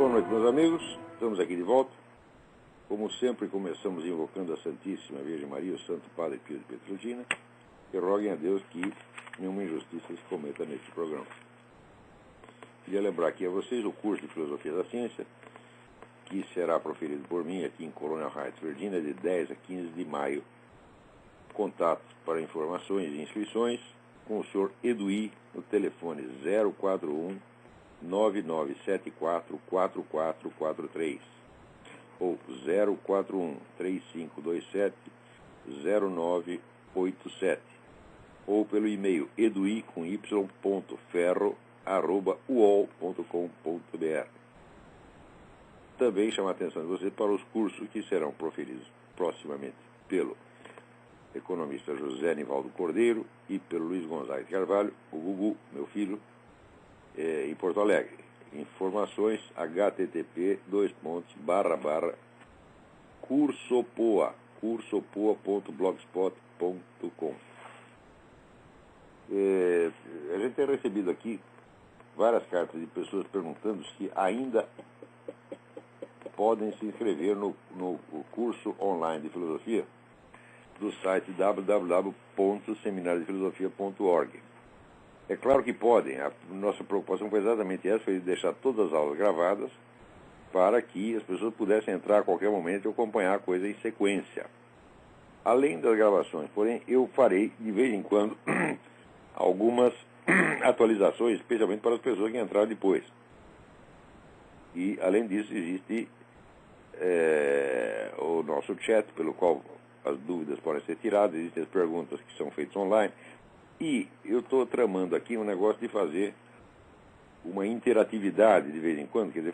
Boa noite, meus amigos. Estamos aqui de volta. Como sempre, começamos invocando a Santíssima Virgem Maria, o Santo Padre Pio de Pietrelcina, que roguem a Deus que nenhuma injustiça se cometa neste programa. Queria lembrar aqui a vocês o curso de Filosofia da Ciência, que será proferido por mim aqui em Colonial Heights, Virgínia, de 10 a 15 de maio. Contatos para informações e inscrições com o senhor Eduí no telefone 041 9974 4443 ou 041 3527 0987 ou pelo e-mail edui.ferro@uol.com.br. Também chama a atenção de vocês para os cursos que serão proferidos proximamente pelo economista José Nivaldo Cordeiro e pelo Luiz Gonzaga de Carvalho, o Gugu, meu filho, em Porto Alegre. Informações cursopoa.blogspot.com. A gente tem recebido aqui várias cartas de pessoas perguntando se ainda podem se inscrever no curso online de filosofia do site www.seminariodefilosofia.org. É claro que podem. A nossa preocupação foi exatamente essa, foi deixar todas as aulas gravadas para que as pessoas pudessem entrar a qualquer momento e acompanhar a coisa em sequência. Além das gravações, porém, eu farei, de vez em quando, algumas atualizações, especialmente para as pessoas que entraram depois. E, além disso, existe o nosso chat, pelo qual as dúvidas podem ser tiradas, existem as perguntas que são feitas online. E eu estou tramando aqui um negócio de fazer uma interatividade de vez em quando, quer dizer,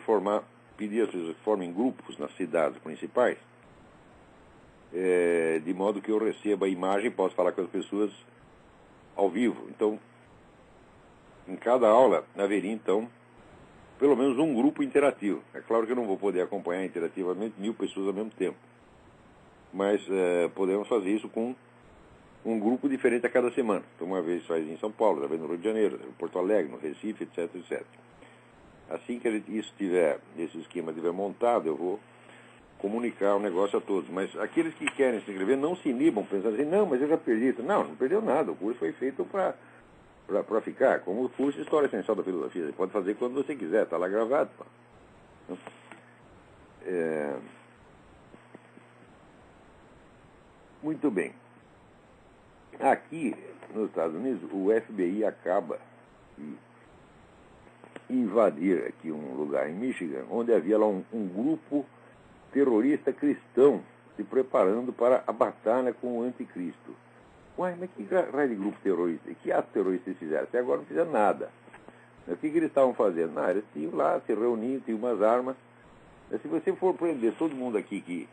pedir às pessoas que formem grupos nas cidades principais, de modo que eu receba a imagem e possa falar com as pessoas ao vivo. Então, em cada aula haveria, então, pelo menos um grupo interativo. É claro que eu não vou poder acompanhar interativamente 1000 pessoas ao mesmo tempo, mas podemos fazer isso com um grupo diferente a cada semana. Então, uma vez faz em São Paulo, outra vez no Rio de Janeiro, em Porto Alegre, no Recife, etc, etc. Assim que esse esquema estiver montado, eu vou comunicar o negócio a todos. Mas aqueles que querem se inscrever não se inibam pensando assim, não, mas eu já perdi. Não perdeu nada. O curso foi feito para ficar. Como o curso de História Essencial da Filosofia. Você pode fazer quando você quiser, está lá gravado. Muito bem. Aqui, nos Estados Unidos, o FBI acaba de invadir aqui um lugar em Michigan, onde havia lá um grupo terrorista cristão se preparando para a batalha com o anticristo. Uai, mas que raio de grupo terrorista? Que ato terrorista eles fizeram? Até agora não fizeram nada. O que eles estavam fazendo? Eles tinham lá, se reuniam, tinham umas armas. Mas se você for prender todo mundo aqui,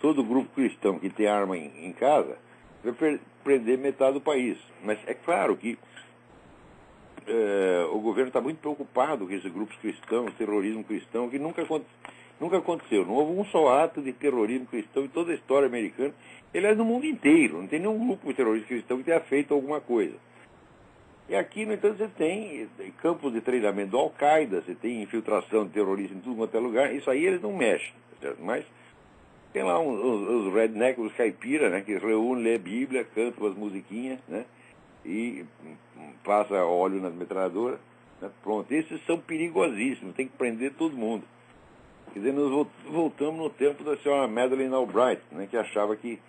todo grupo cristão que tem arma em casa, vai prender metade do país. Mas é claro que o governo está muito preocupado com esses grupos cristãos, terrorismo cristão, que nunca aconteceu. Não houve um só ato de terrorismo cristão em toda a história americana. Aliás, no mundo inteiro. Não tem nenhum grupo de terrorista cristão que tenha feito alguma coisa. E aqui, no entanto, você tem campos de treinamento do Al-Qaeda, você tem infiltração de terroristas em tudo quanto é lugar. Isso aí eles não mexem, certo? Mas tem lá os rednecks, os caipiras, né, que se reúnem, lê a Bíblia, cantam as musiquinhas, né, e passa óleo nas metralhadoras. Né, pronto, esses são perigosíssimos, tem que prender todo mundo. Quer dizer, nós voltamos no tempo da senhora Madeleine Albright, né, que achava que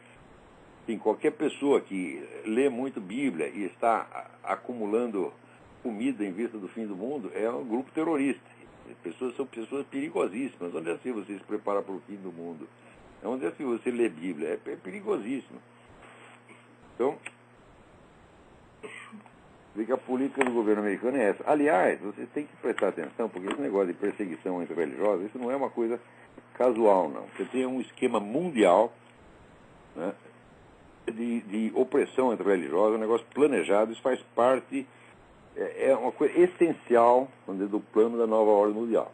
qualquer pessoa que lê muito Bíblia e está acumulando comida em vista do fim do mundo é um grupo terrorista. São pessoas perigosíssimas. Onde é assim você se prepara para o fim do mundo? Onde é assim você lê Bíblia? É perigosíssimo. Então, vê que a política do governo americano é essa. Aliás, vocês têm que prestar atenção, porque esse negócio de perseguição entre religiosos, isso não é uma coisa casual, não. Você tem um esquema mundial, né, de opressão entre religiosos, um negócio planejado, isso faz parte, é uma coisa essencial do plano da nova ordem mundial.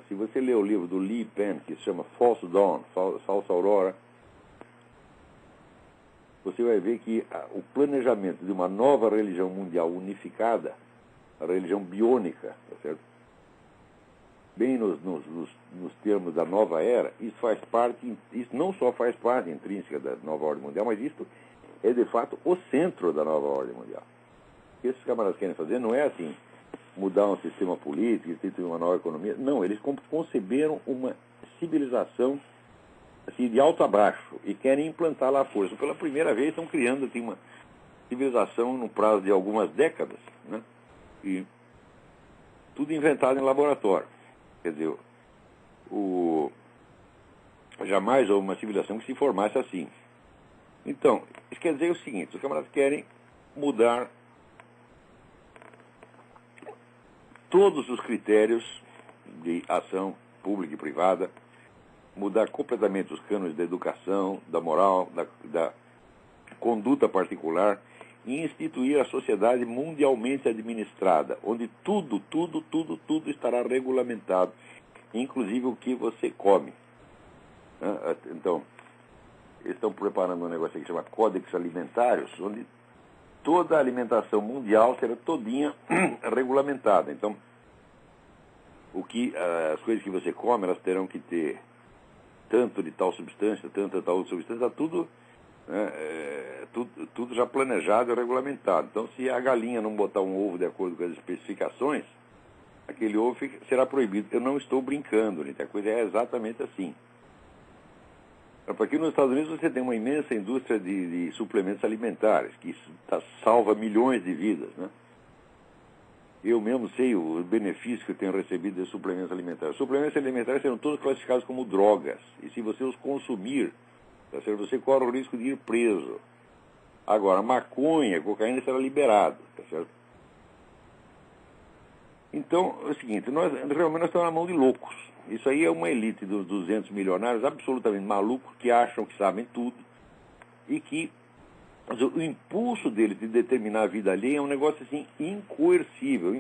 Se você ler o livro do Lee Penn, que se chama False Dawn, Falsa Aurora, você vai ver que o planejamento de uma nova religião mundial unificada, a religião biônica, tá certo? bem nos termos da nova era, isso faz parte, isso não só faz parte intrínseca da nova ordem mundial, mas isso é de fato o centro da nova ordem mundial. O que esses camaradas querem fazer não é assim, mudar um sistema político, instituir uma nova economia. Não, eles conceberam uma civilização assim, de alto a baixo e querem implantar lá a força. Pela primeira vez estão criando assim, uma civilização no prazo de algumas décadas, né? E tudo inventado em laboratório. Quer dizer, jamais houve uma civilização que se formasse assim. Então, isso quer dizer o seguinte, os camaradas querem mudar todos os critérios de ação pública e privada, mudar completamente os cânones da educação, da moral, da conduta particular e instituir a sociedade mundialmente administrada, onde tudo estará regulamentado, inclusive o que você come. Então, eles estão preparando um negócio que chama Códex Alimentários, onde toda a alimentação mundial será todinha regulamentada. Então, as coisas que você come, elas terão que ter tanto de tal substância, tanto de tal substância, tudo já planejado e regulamentado. Então, se a galinha não botar um ovo de acordo com as especificações, aquele ovo será proibido. Eu não estou brincando, gente. A coisa é exatamente assim. Aqui nos Estados Unidos você tem uma imensa indústria de suplementos alimentares, que salva milhões de vidas, né? Eu mesmo sei o benefício que eu tenho recebido de suplementos alimentares. Os suplementos alimentares serão todos classificados como drogas. E se você os consumir, você corre o risco de ir preso. Agora, maconha, cocaína será liberado, tá certo? Então, é o seguinte, realmente nós estamos na mão de loucos. Isso aí é uma elite dos 200 milionários absolutamente malucos que acham que sabem tudo e que o impulso deles de determinar a vida alheia é um negócio assim incoercível.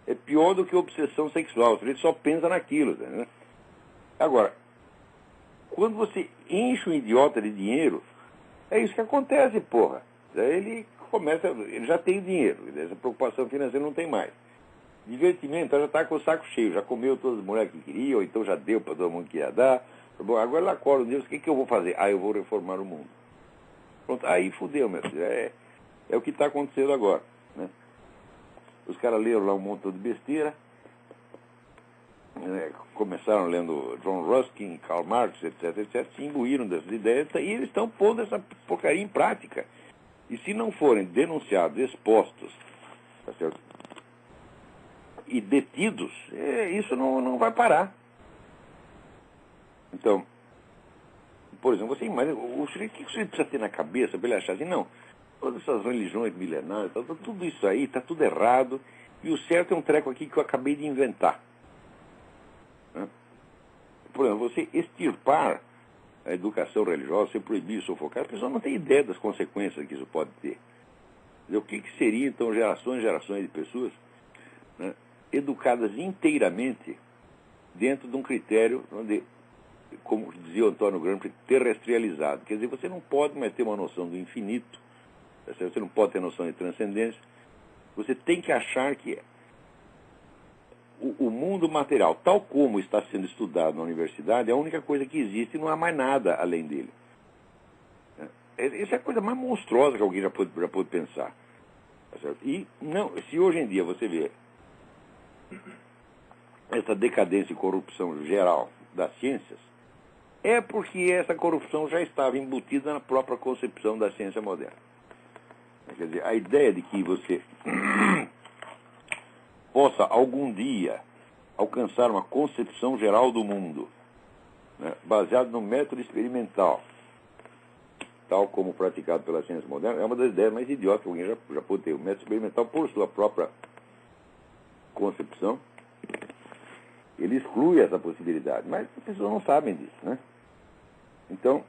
É pior do que obsessão sexual, ele só pensa naquilo, né? Agora, quando você enche um idiota de dinheiro, é isso que acontece, porra. Ele já tem dinheiro, essa preocupação financeira não tem mais. Divertimento, já está com o saco cheio, já comeu todas as mulheres que queria, ou então já deu para todo mundo que ia dar. Bom, agora ela acorda, Deus, o que eu vou fazer? Eu vou reformar o mundo. Pronto, aí fudeu, meu filho. É o que está acontecendo agora, né? Os caras leram lá um montão de besteira, começaram lendo John Ruskin, Karl Marx, etc, se imbuíram dessas ideias e eles estão pondo essa porcaria em prática. E se não forem denunciados, expostos, tá certo? E detidos, isso não vai parar. Então, por exemplo, você imagina, o que você precisa ter na cabeça para ele achar assim, não, todas essas religiões milenares, tudo isso aí, está tudo errado, e o certo é um treco aqui que eu acabei de inventar. Né? Por exemplo, você extirpar a educação religiosa, você proibir, sufocar, a pessoa não tem ideia das consequências que isso pode ter. O que seria, então, gerações e gerações de pessoas, né, educadas inteiramente dentro de um critério onde, como dizia o Antônio Gramsci, terrestrializado. Quer dizer, você não pode mais ter uma noção do infinito, você não pode ter noção de transcendência, você tem que achar que o mundo material, tal como está sendo estudado na universidade, é a única coisa que existe e não há mais nada além dele. Essa é a coisa mais monstruosa que alguém já pôde pensar. Tá certo? E não, se hoje em dia você vê essa decadência e corrupção geral das ciências, é porque essa corrupção já estava embutida na própria concepção da ciência moderna. Quer dizer, a ideia de que você possa algum dia alcançar uma concepção geral do mundo, né, baseado no método experimental, tal como praticado pela ciência moderna, é uma das ideias mais idiotas que alguém já pôde ter. O método experimental, por sua própria concepção, ele exclui essa possibilidade, mas as pessoas não sabem disso, né? Então,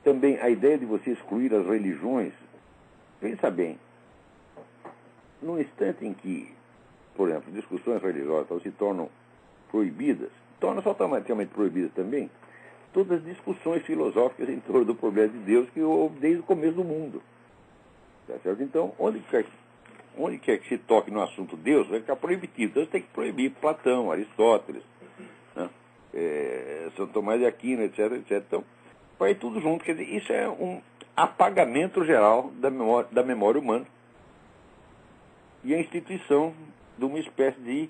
também a ideia de você excluir as religiões, pensa bem, no instante em que, por exemplo, discussões religiosas se tornam proibidas, tornam só automaticamente proibidas também todas as discussões filosóficas em torno do problema de Deus que houve desde o começo do mundo. Tá certo? Então, onde onde quer que se toque no assunto Deus, vai ficar proibitivo. Então você tem que proibir Platão, Aristóteles, né? São Tomás de Aquino, etc, etc. Então, vai tudo junto. Quer dizer, isso é um apagamento geral da memória humana e a instituição de uma espécie de,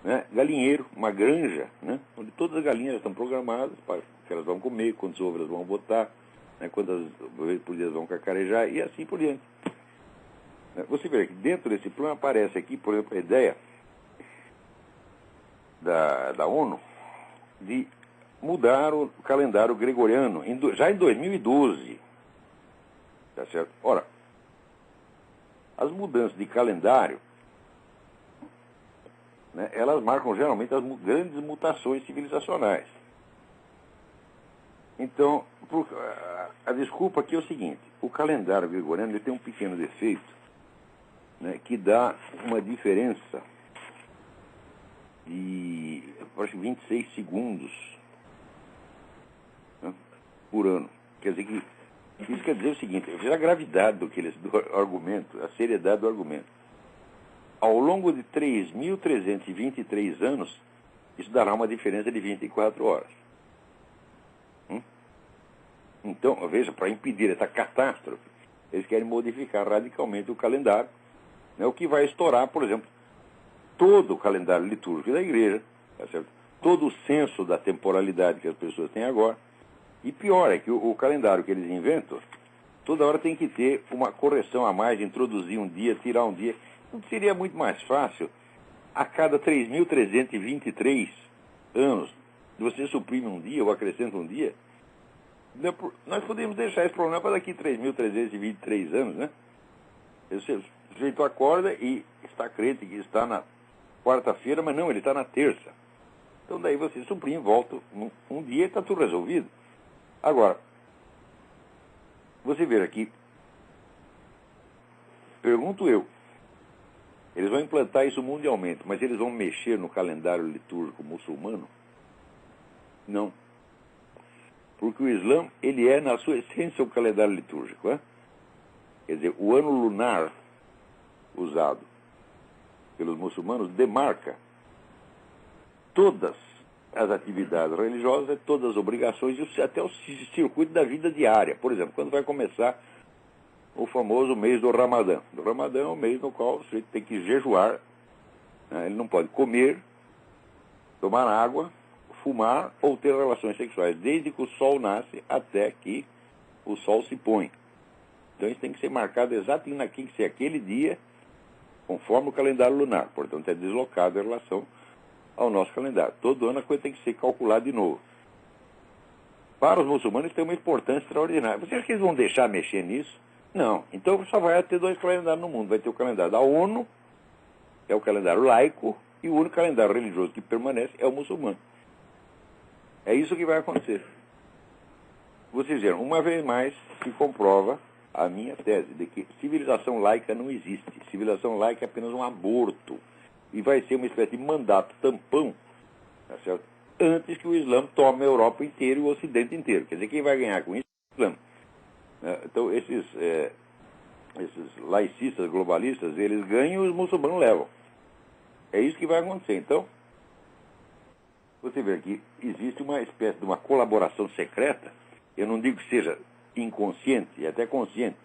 né, galinheiro, uma granja, né, onde todas as galinhas estão programadas para que elas vão comer, quantas ovos elas vão botar, né, quantas vezes por dia elas vão cacarejar e assim por diante. Você vê que dentro desse plano aparece aqui, por exemplo, a ideia da ONU de mudar o calendário gregoriano já em 2012. Tá certo? Ora, as mudanças de calendário, né, elas marcam geralmente as grandes mutações civilizacionais. Então, a desculpa aqui é o seguinte: o calendário gregoriano ele tem um pequeno defeito, né, que dá uma diferença de, acho que 26 segundos, né, por ano. Quer dizer que isso quer dizer o seguinte: veja a gravidade do argumento, a seriedade do argumento. Ao longo de 3.323 anos, isso dará uma diferença de 24 horas. Então, veja, para impedir essa catástrofe, eles querem modificar radicalmente o calendário, né, o que vai estourar, por exemplo, todo o calendário litúrgico da igreja, tá certo? Todo o senso da temporalidade que as pessoas têm agora. E pior é que o calendário que eles inventam, toda hora tem que ter uma correção a mais, introduzir um dia, tirar um dia. Não seria muito mais fácil, a cada 3.323 anos, você suprime um dia ou acrescenta um dia? Nós podemos deixar esse problema para daqui 3.323 anos, né? O sujeito acorda e está crente que está na quarta-feira, mas não, ele está na terça. Então daí você suprime, volta um dia e está tudo resolvido. Agora, você vê aqui, pergunto eu, eles vão implantar isso mundialmente, mas eles vão mexer no calendário litúrgico muçulmano? Não. Porque o Islã, ele é, na sua essência, um calendário litúrgico, né? Quer dizer, o ano lunar usado pelos muçulmanos demarca todas as atividades religiosas, todas as obrigações e até o circuito da vida diária. Por exemplo, quando vai começar o famoso mês do Ramadã. O Ramadã é o mês no qual o sujeito tem que jejuar, né? Ele não pode comer, tomar água, fumar ou ter relações sexuais, desde que o sol nasce até que o sol se põe. Então isso tem que ser marcado exatamente naquele que ser aquele dia, conforme o calendário lunar. Portanto, é deslocado em relação ao nosso calendário. Todo ano a coisa tem que ser calculada de novo. Para os muçulmanos tem uma importância extraordinária. Você acha que eles vão deixar mexer nisso? Não. Então só vai ter dois calendários no mundo. Vai ter o calendário da ONU, que é o calendário laico, e o único calendário religioso que permanece é o muçulmano. É isso que vai acontecer. Vocês viram, uma vez mais se comprova a minha tese de que civilização laica não existe. Civilização laica é apenas um aborto. E vai ser uma espécie de mandato tampão, tá certo? Antes que o Islã tome a Europa inteira e o Ocidente inteiro. Quer dizer, quem vai ganhar com isso é o Islã. Então, esses laicistas, globalistas, eles ganham e os muçulmanos levam. É isso que vai acontecer. Então, você vê que existe uma espécie de uma colaboração secreta, eu não digo que seja inconsciente, é até consciente,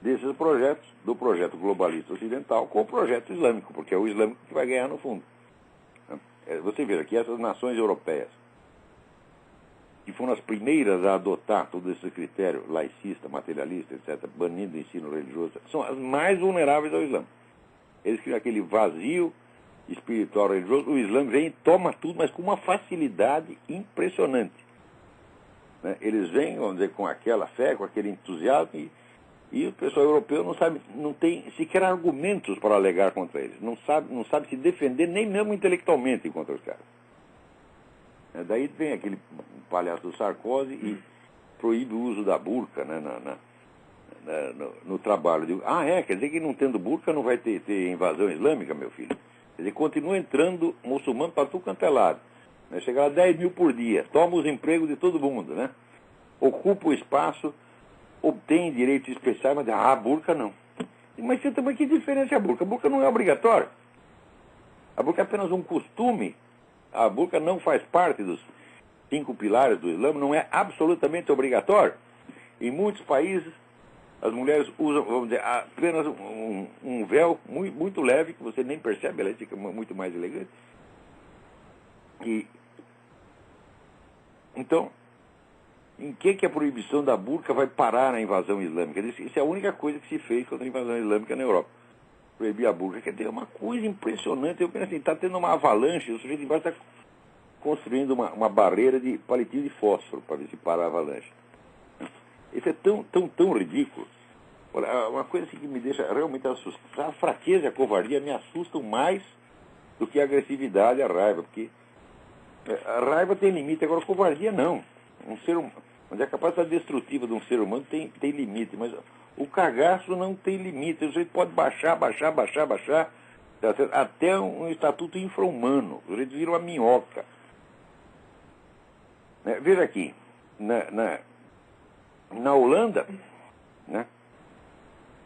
desses projetos, do projeto globalista ocidental com o projeto islâmico, porque é o islâmico que vai ganhar no fundo. Você vê que essas nações europeias, que foram as primeiras a adotar todo esse critério laicista, materialista, etc., banindo o ensino religioso, são as mais vulneráveis ao Islã. Eles criam aquele vazio espiritual religioso, o Islã vem e toma tudo, mas com uma facilidade impressionante. Eles vêm, vamos dizer, com aquela fé, com aquele entusiasmo, e o pessoal europeu não tem sequer argumentos para alegar contra eles. Não sabe se defender nem mesmo intelectualmente contra os caras. Daí vem aquele palhaço do Sarkozy e proíbe o uso da burca, né, no trabalho. Quer dizer que não tendo burca não vai ter invasão islâmica, meu filho? Quer dizer, continua entrando muçulmano para tudo quanto é lado. Chegar a 10 mil por dia, toma os empregos de todo mundo, né? Ocupa o espaço, obtém direitos especiais, mas burca não. Mas você também, que diferença é a burca? A burca não é obrigatória. A burca é apenas um costume. A burca não faz parte dos 5 pilares do Islã, não é absolutamente obrigatório. Em muitos países, as mulheres usam, vamos dizer, apenas um véu muito leve, que você nem percebe, ela fica muito mais elegante. Então, em que a proibição da burca vai parar na invasão islâmica? Isso é a única coisa que se fez contra a invasão islâmica na Europa. Proibir a burca. Quer dizer, é uma coisa impressionante. Eu penso assim, está tendo uma avalanche, o sujeito embaixo está construindo uma barreira de palitinho de fósforo para ver se para a avalanche. Isso é tão ridículo. Olha, uma coisa assim que me deixa realmente assustado, a fraqueza e a covardia me assustam mais do que a agressividade e a raiva, porque a raiva tem limite, agora a covardia não. Um ser humano, onde a capacidade destrutiva de um ser humano tem limite, mas o cagaço não tem limite. O sujeito pode baixar, até um estatuto infra-humano. O sujeito vira uma minhoca. Veja aqui, na Holanda, né,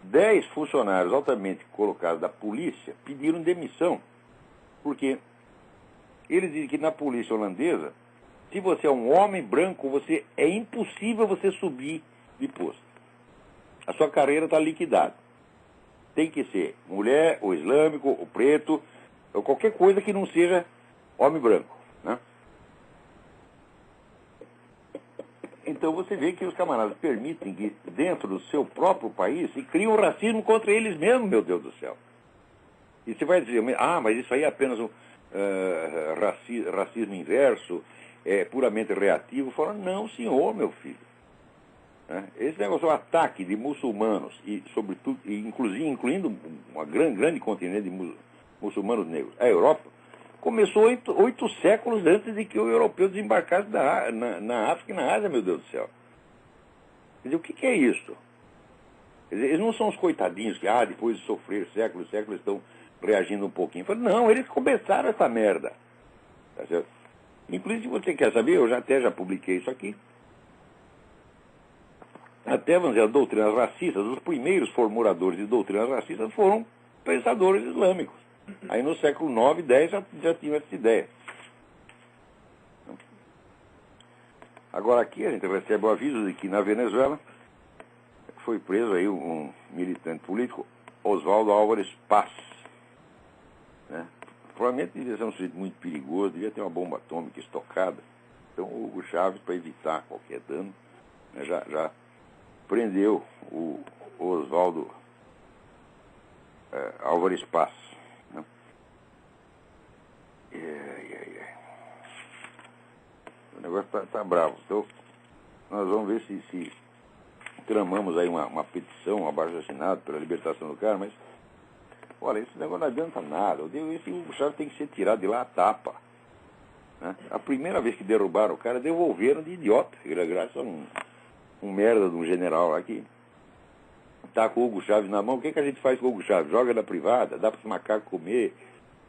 10 funcionários altamente colocados da polícia pediram demissão, porque eles dizem que na polícia holandesa, se você é um homem branco, é impossível você subir de posto. A sua carreira está liquidada. Tem que ser mulher, ou islâmico, ou preto, ou qualquer coisa que não seja homem branco, né? Então você vê que os camaradas permitem que dentro do seu próprio país se crie um racismo contra eles mesmos, meu Deus do céu. E você vai dizer, mas isso aí é apenas um racismo inverso, é puramente reativo. Fala, não, senhor, meu filho. Esse negócio, o ataque de muçulmanos, e sobretudo, incluindo uma grande contingente de muçulmanos negros, a Europa, começou 8 séculos antes de que o europeu desembarcasse na África e na Ásia, meu Deus do céu. Quer dizer, o que é isso? Quer dizer, eles não são os coitadinhos que, depois de sofrer séculos, estão reagindo um pouquinho. Falei, não, eles começaram essa merda. Tá certo? Inclusive, se você quer saber, eu já publiquei isso aqui. Até, vamos dizer, as doutrinas racistas, os primeiros formuladores de doutrinas racistas foram pensadores islâmicos. Aí no século IX e X já tinham essa ideia. Agora aqui a gente recebe o aviso de que na Venezuela foi preso aí um militante político, Oswaldo Álvares Paz. Né? Provavelmente devia ser um sujeito muito perigoso, devia ter uma bomba atômica estocada. Então o Hugo Chávez, para evitar qualquer dano, né, já prendeu o Oswaldo Álvares Paz. Né? O negócio tá bravo. Então, nós vamos ver se tramamos aí uma petição, um abaixo-assinado pela libertação do cara, mas, olha, esse negócio não adianta nada. Esse Hugo Chávez tem que ser tirado de lá a tapa. Né? A primeira vez que derrubaram o cara, devolveram de idiota, graças a um merda de um general lá que tá com o Hugo Chávez na mão. O que a gente faz com o Hugo Chávez? Joga na privada, dá para os macacos comer.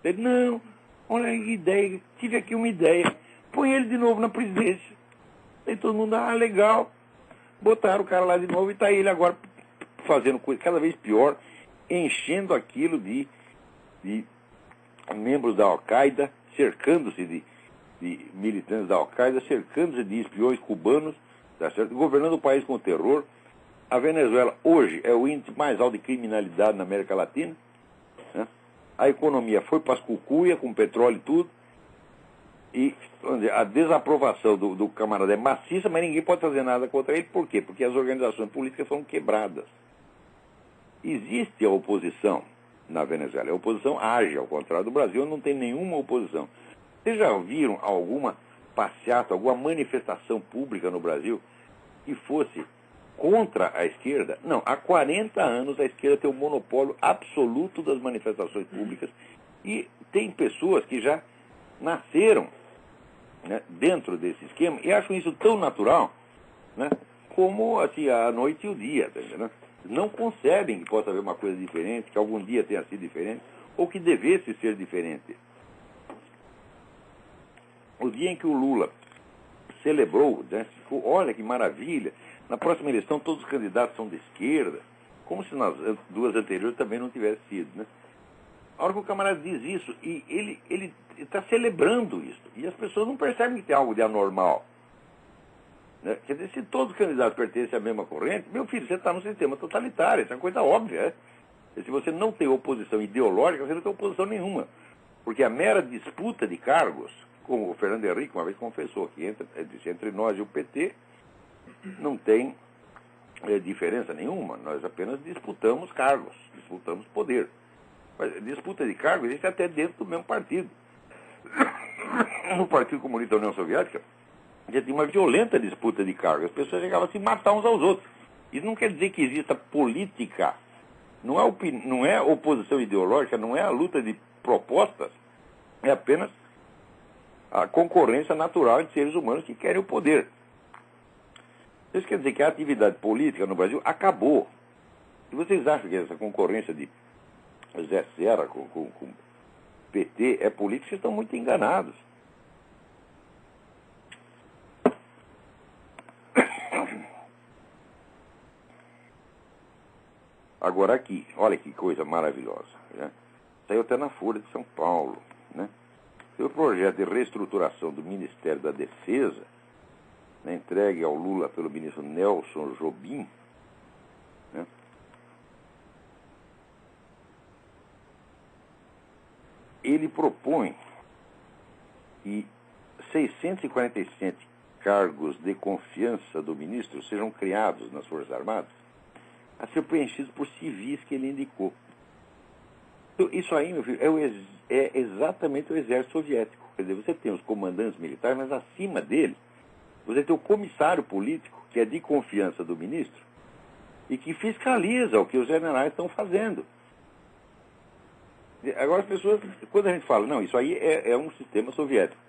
Ele, não, olha que ideia, tive aqui uma ideia. Põe ele de novo na presidência. Aí todo mundo, legal. Botaram o cara lá de novo e tá ele agora fazendo coisa cada vez pior, enchendo aquilo de membros da Al-Qaeda, cercando-se de militantes da Al-Qaeda, cercando-se de espiões cubanos, tá certo? Governando o país com terror. A Venezuela hoje é o índice mais alto de criminalidade na América Latina. Né? A economia foi para as cucuias, com petróleo e tudo. E vamos dizer, a desaprovação do camarada é maciça, mas ninguém pode fazer nada contra ele. Por quê? Porque as organizações políticas foram quebradas. Existe a oposição na Venezuela. A oposição age, ao contrário do Brasil, não tem nenhuma oposição. Vocês já viram alguma passeata, alguma manifestação pública no Brasil que fosse contra a esquerda? Não, há 40 anos a esquerda tem o monopólio absoluto das manifestações públicas e tem pessoas que já nasceram, né, dentro desse esquema e acham isso tão natural, né, como assim, a noite e o dia, tá entendendo? Não concebem que possa haver uma coisa diferente, que algum dia tenha sido diferente ou que devesse ser diferente. O dia em que o Lula celebrou, né, ficou, olha que maravilha, na próxima eleição todos os candidatos são de esquerda, Como se nas duas anteriores também não tivesse sido, né? A hora que o camarada diz isso, e ele está celebrando isso, e as pessoas não percebem que tem algo de anormal. Né? Quer dizer, se todos os candidatos pertencem à mesma corrente, meu filho, você está num sistema totalitário, isso é uma coisa óbvia. E se você não tem oposição ideológica, você não tem oposição nenhuma. Porque a mera disputa de cargos, como o Fernando Henrique uma vez confessou, que entre nós e o PT não tem diferença nenhuma, nós apenas disputamos cargos, disputamos poder. Mas disputa de cargos existe até dentro do mesmo partido. No Partido Comunista da União Soviética, já tinha uma violenta disputa de cargos. As pessoas chegavam a se matar uns aos outros. Isso não quer dizer que exista política. Não é oposição ideológica, não é a luta de propostas. É apenas a concorrência natural entre seres humanos que querem o poder. Isso quer dizer que a atividade política no Brasil acabou. E vocês acham que essa concorrência de Zé Serra com PT é política? Vocês estão muito enganados. Agora aqui, olha que coisa maravilhosa. Né? Saiu até na Folha de São Paulo. Né? Foi o projeto de reestruturação do Ministério da Defesa, né, entregue ao Lula pelo ministro Nelson Jobim. Né? Ele propõe que 647 cargos de confiança do ministro sejam criados nas Forças Armadas a ser preenchidos por civis que ele indicou. Então, isso aí, meu filho, é exatamente o exército soviético. Quer dizer, você tem os comandantes militares, mas acima dele, você tem o comissário político, que é de confiança do ministro, e que fiscaliza o que os generais estão fazendo. Agora as pessoas, quando a gente fala, não, isso aí é um sistema soviético,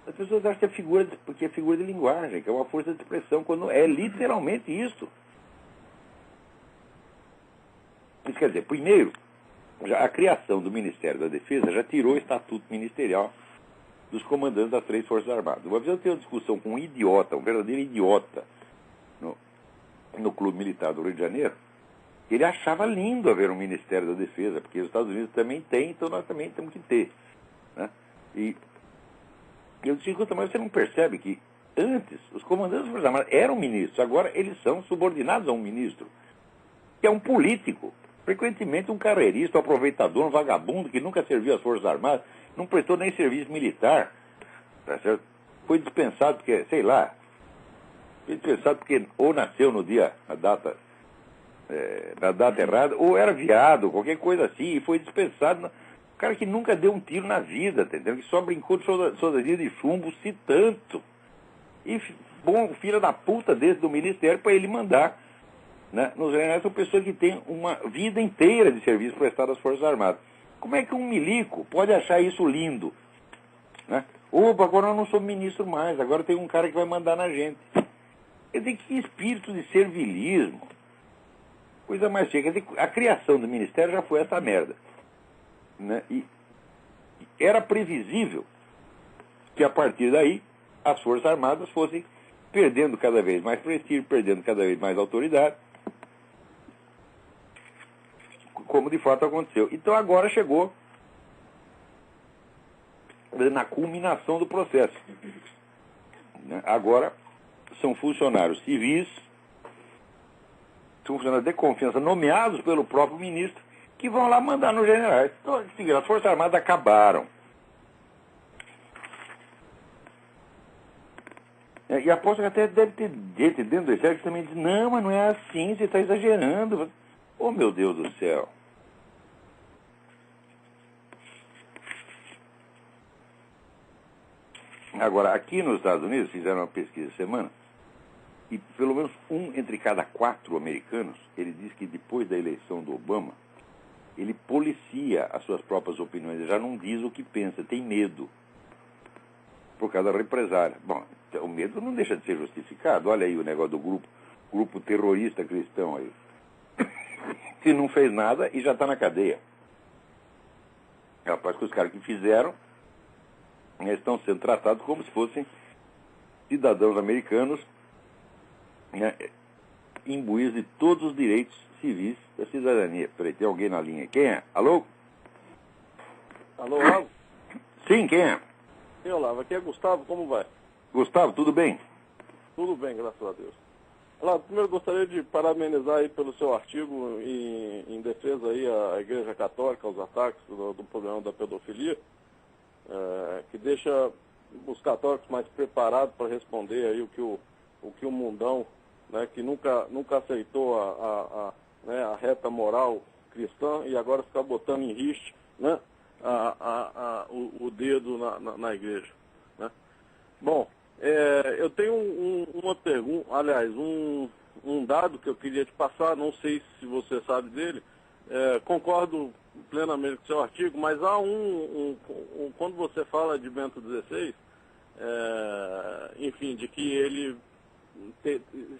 as pessoas acham que é figura de linguagem, que é uma força de expressão, quando é literalmente isso. Isso quer dizer, primeiro, já a criação do Ministério da Defesa já tirou o estatuto ministerial dos comandantes das 3 Forças Armadas. Uma vez eu tenho uma discussão com um idiota, um verdadeiro idiota, no Clube Militar do Rio de Janeiro. Ele achava lindo haver um Ministério da Defesa, porque os Estados Unidos também têm, então nós também temos que ter. Né? E eu disse, escuta, mas você não percebe que antes os comandantes das Forças Armadas eram ministros, agora eles são subordinados a um ministro, que é um político, frequentemente um carreirista, um aproveitador, um vagabundo que nunca serviu às Forças Armadas, não prestou nem serviço militar, tá certo? Foi dispensado porque, sei lá, foi dispensado porque ou nasceu no dia, na data errada, ou era viado, qualquer coisa assim, e foi dispensado. O cara que nunca deu um tiro na vida, entendeu? Que só brincou de soldadinha de chumbo, se tanto. E bom, filho da puta desse do ministério para ele mandar. Né? Nos generais são pessoas que têm uma vida inteira de serviço prestado às Forças Armadas. Como é que um milico pode achar isso lindo? Né? Opa, agora eu não sou ministro mais, agora tem um cara que vai mandar na gente. Quer dizer, que espírito de servilismo. Coisa mais cheia. Quer dizer, a criação do ministério já foi essa merda. Né? E era previsível que a partir daí as Forças Armadas fossem perdendo cada vez mais prestígio, perdendo cada vez mais autoridade, como de fato aconteceu. Então agora chegou na culminação do processo. Agora são funcionários civis, são funcionários de confiança nomeados pelo próprio ministro, que vão lá mandar nos generais. Então, as Forças Armadas acabaram. E aposto que até deve ter gente dentro do exército que também diz, não, mas não é assim, você está exagerando. Oh, meu Deus do céu. Agora, aqui nos Estados Unidos, fizeram uma pesquisa essa semana, e pelo menos um entre cada 4 americanos, ele diz que depois da eleição do Obama, ele policia as suas próprias opiniões, ele já não diz o que pensa, tem medo, por causa da represália. Bom, o medo não deixa de ser justificado. Olha aí o negócio do grupo terrorista cristão aí, que não fez nada e já está na cadeia. Rapaz, que os caras que fizeram estão sendo tratados como se fossem cidadãos americanos, né, imbuídos de todos os direitos civis da cidadania. Peraí, tem alguém na linha. Quem é? Alô? Alô, Olavo? Sim, quem é? Sim, Olavo, aqui é Gustavo, como vai? Gustavo, tudo bem? Tudo bem, graças a Deus. Olavo, primeiro gostaria de parabenizar aí pelo seu artigo em defesa aí à Igreja Católica, aos ataques do problema da pedofilia, que deixa os católicos mais preparados para responder aí o que o mundão, né, que nunca aceitou a reta moral cristã e agora está botando em risco, né, o dedo na igreja, né? Bom, eu tenho uma pergunta, aliás, um dado que eu queria te passar, não sei se você sabe dele, concordo plenamente com o seu artigo, mas há quando você fala de Bento XVI, enfim, de que ele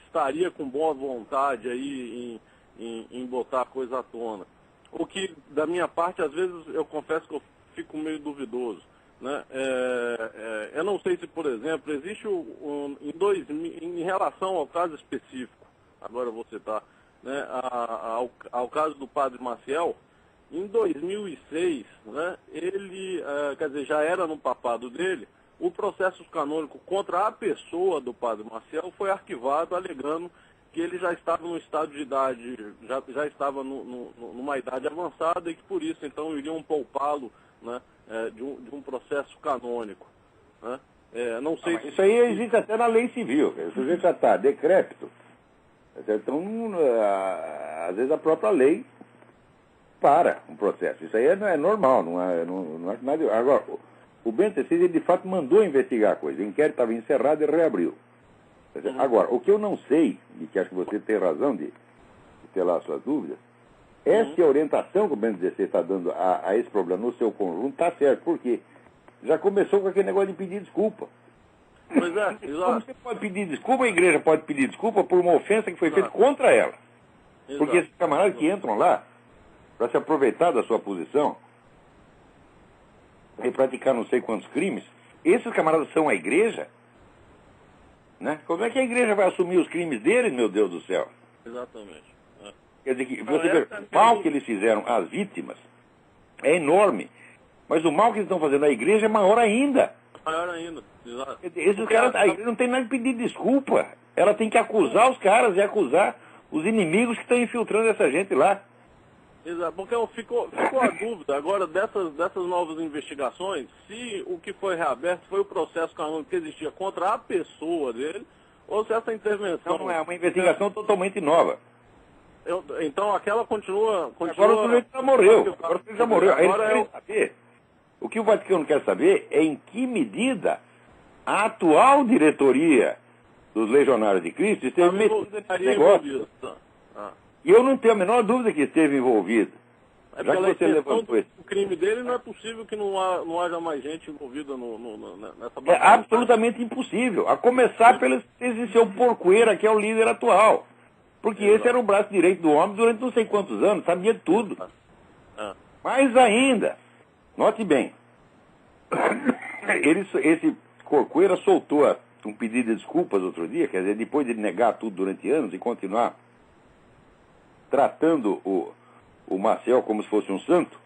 estaria com boa vontade aí em botar a coisa à tona. O que, da minha parte, às vezes, eu confesso que eu fico meio duvidoso, né? Eu não sei se, por exemplo, existe em relação ao caso específico, agora eu vou citar, né, ao caso do padre Maciel, em 2006, né, ele, quer dizer, já era no papado dele, o processo canônico contra a pessoa do padre Maciel foi arquivado, alegando que ele já estava num estado de idade, já estava numa idade avançada e que por isso então iriam poupá-lo, né, de um processo canônico, né? Não sei se... Isso aí existe até na lei civil. O sujeito já está decrépito. Então, às vezes a própria lei para um processo. Isso aí é normal, não é nada. Agora, o Bento XVI, ele de fato mandou investigar a coisa. O inquérito estava encerrado e reabriu. Agora, o que eu não sei, e que acho que você tem razão de ter lá as suas dúvidas, é se a orientação que o Bento XVI está dando a esse problema no seu conjunto está certo. Por quê? Já começou com aquele negócio de pedir desculpa. Pois é, Como você pode pedir desculpa, a igreja pode pedir desculpa por uma ofensa que foi feita contra ela. Exato. Porque esses camaradas que entram lá para se aproveitar da sua posição e praticar não sei quantos crimes, esses camaradas são a igreja? Né? Como é que a igreja vai assumir os crimes deles, meu Deus do céu? Exatamente. Quer dizer que você vê, o mal que eles fizeram às vítimas é enorme, mas o mal que eles estão fazendo à igreja é maior ainda. Maior ainda, exato. Esses caras, a igreja não tem nada de pedir desculpa. Ela tem que acusar os caras e acusar os inimigos que estão infiltrando essa gente lá. Exato, porque ficou a dúvida agora dessas novas investigações, se o que foi reaberto foi o processo canônico que existia contra a pessoa dele, ou se essa intervenção... Não, é uma investigação totalmente nova. Então aquela continua... Agora o sujeito já morreu. Agora o sujeito já morreu. Aí eles querem saber. O que o Vaticano quer saber é em que medida a atual diretoria dos Legionários de Cristo esteve metida nesse negócio. E eu não tenho a menor dúvida que esteve envolvido. Já que você levantou esse... O crime dele, não é possível que não haja mais gente envolvida nessa batalha. É absolutamente impossível. A começar pelo esse seu Porcoeira, que é o líder atual. Porque esse era o braço direito do homem durante não sei quantos anos, sabia de tudo. Mais ainda, note bem, esse Corcoeira soltou um pedido de desculpas outro dia, quer dizer, depois de negar tudo durante anos e continuar tratando o Maciel como se fosse um santo,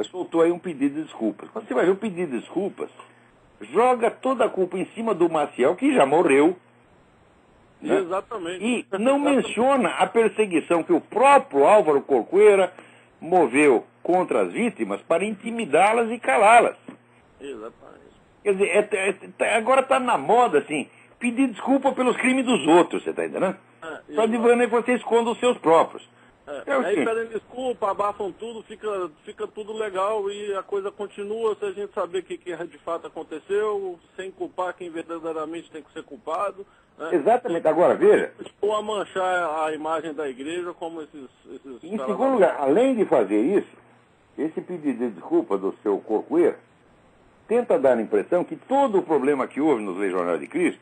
soltou aí um pedido de desculpas. Quando você vai ver o pedido de desculpas, joga toda a culpa em cima do Maciel, que já morreu. Né? Exatamente. E não menciona a perseguição que o próprio Álvaro Corcoeira moveu contra as vítimas para intimidá-las e calá-las. Exatamente. Quer dizer, agora está na moda, assim, pedir desculpa pelos crimes dos outros, você está entendendo? Para de maneira que você esconda os seus próprios. Aí pedem desculpa, abafam tudo, fica tudo legal e a coisa continua se a gente saber o que de fato aconteceu, sem culpar quem verdadeiramente tem que ser culpado. Né? Exatamente. Agora, veja. Ou a manchar a imagem da igreja como esses em segundo lugar, além de fazer isso, esse pedido de desculpa do seu Corcoeira tenta dar a impressão que todo o problema que houve nos Legionários de Cristo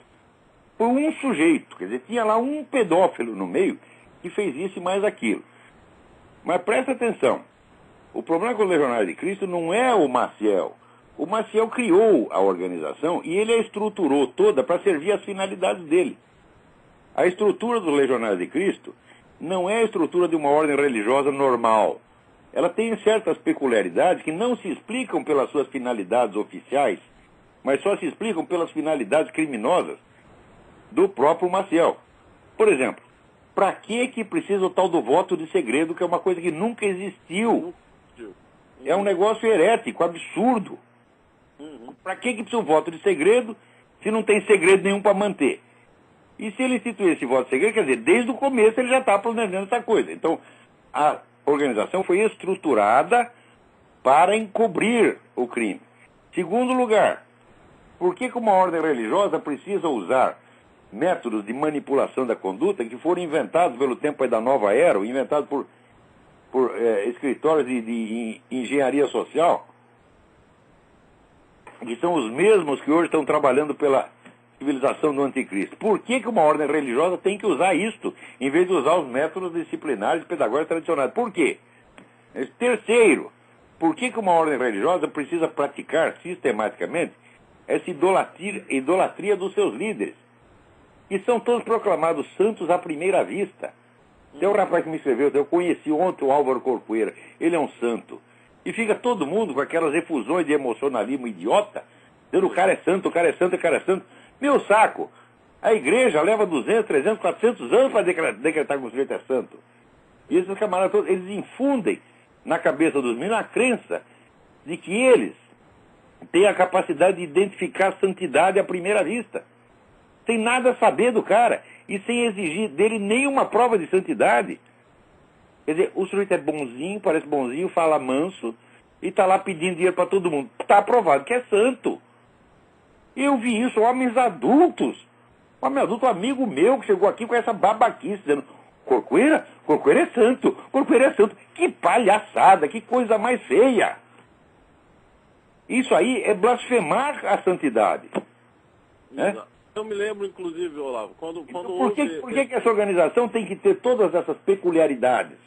foi um sujeito, quer dizer, tinha lá um pedófilo no meio que fez isso e mais aquilo. Mas presta atenção, o problema com os Legionários de Cristo não é o Maciel. O Maciel criou a organização e ele a estruturou toda para servir às finalidades dele. A estrutura dos Legionários de Cristo não é a estrutura de uma ordem religiosa normal. Ela tem certas peculiaridades que não se explicam pelas suas finalidades oficiais, mas só se explicam pelas finalidades criminosas do próprio Maciel. Por exemplo, para que precisa o tal do voto de segredo, que é uma coisa que nunca existiu? É um negócio herético, absurdo. Para que precisa o voto de segredo se não tem segredo nenhum para manter? E se ele instituir esse voto de segredo, quer dizer, desde o começo ele já está planejando essa coisa. Então, a organização foi estruturada para encobrir o crime. Segundo lugar, por que uma ordem religiosa precisa usar métodos de manipulação da conduta que foram inventados pelo tempo da Nova Era, inventados por escritórios de engenharia social, que são os mesmos que hoje estão trabalhando pela civilização do anticristo? Por que uma ordem religiosa tem que usar isto, em vez de usar os métodos disciplinares e pedagógicos tradicionais? Por quê? Terceiro, por que uma ordem religiosa precisa praticar sistematicamente essa idolatria dos seus líderes, que são todos proclamados santos à primeira vista? Tem um rapaz que me escreveu, eu conheci ontem o Álvaro Corpoeira, ele é um santo. E fica todo mundo com aquelas efusões de emocionalismo idiota, dizendo o cara é santo, o cara é santo, o cara é santo. Meu saco! A igreja leva 200, 300, 400 anos para decretar que o sujeito é santo. E esses camaradas todos, eles infundem na cabeça dos meninos a crença de que eles têm a capacidade de identificar a santidade à primeira vista, sem nada a saber do cara e sem exigir dele nenhuma prova de santidade. Quer dizer, o sujeito é bonzinho, parece bonzinho, fala manso e está lá pedindo dinheiro para todo mundo. Está aprovado que é santo. Eu vi isso, homens adultos. Um homem adulto, um amigo meu, que chegou aqui com essa babaquice, dizendo: Corcoeira é santo, Corcoeira é santo. Que palhaçada, que coisa mais feia. Isso aí é blasfemar a santidade. Né? Eu me lembro, inclusive, Olavo, quando então, por que essa organização tem que ter todas essas peculiaridades?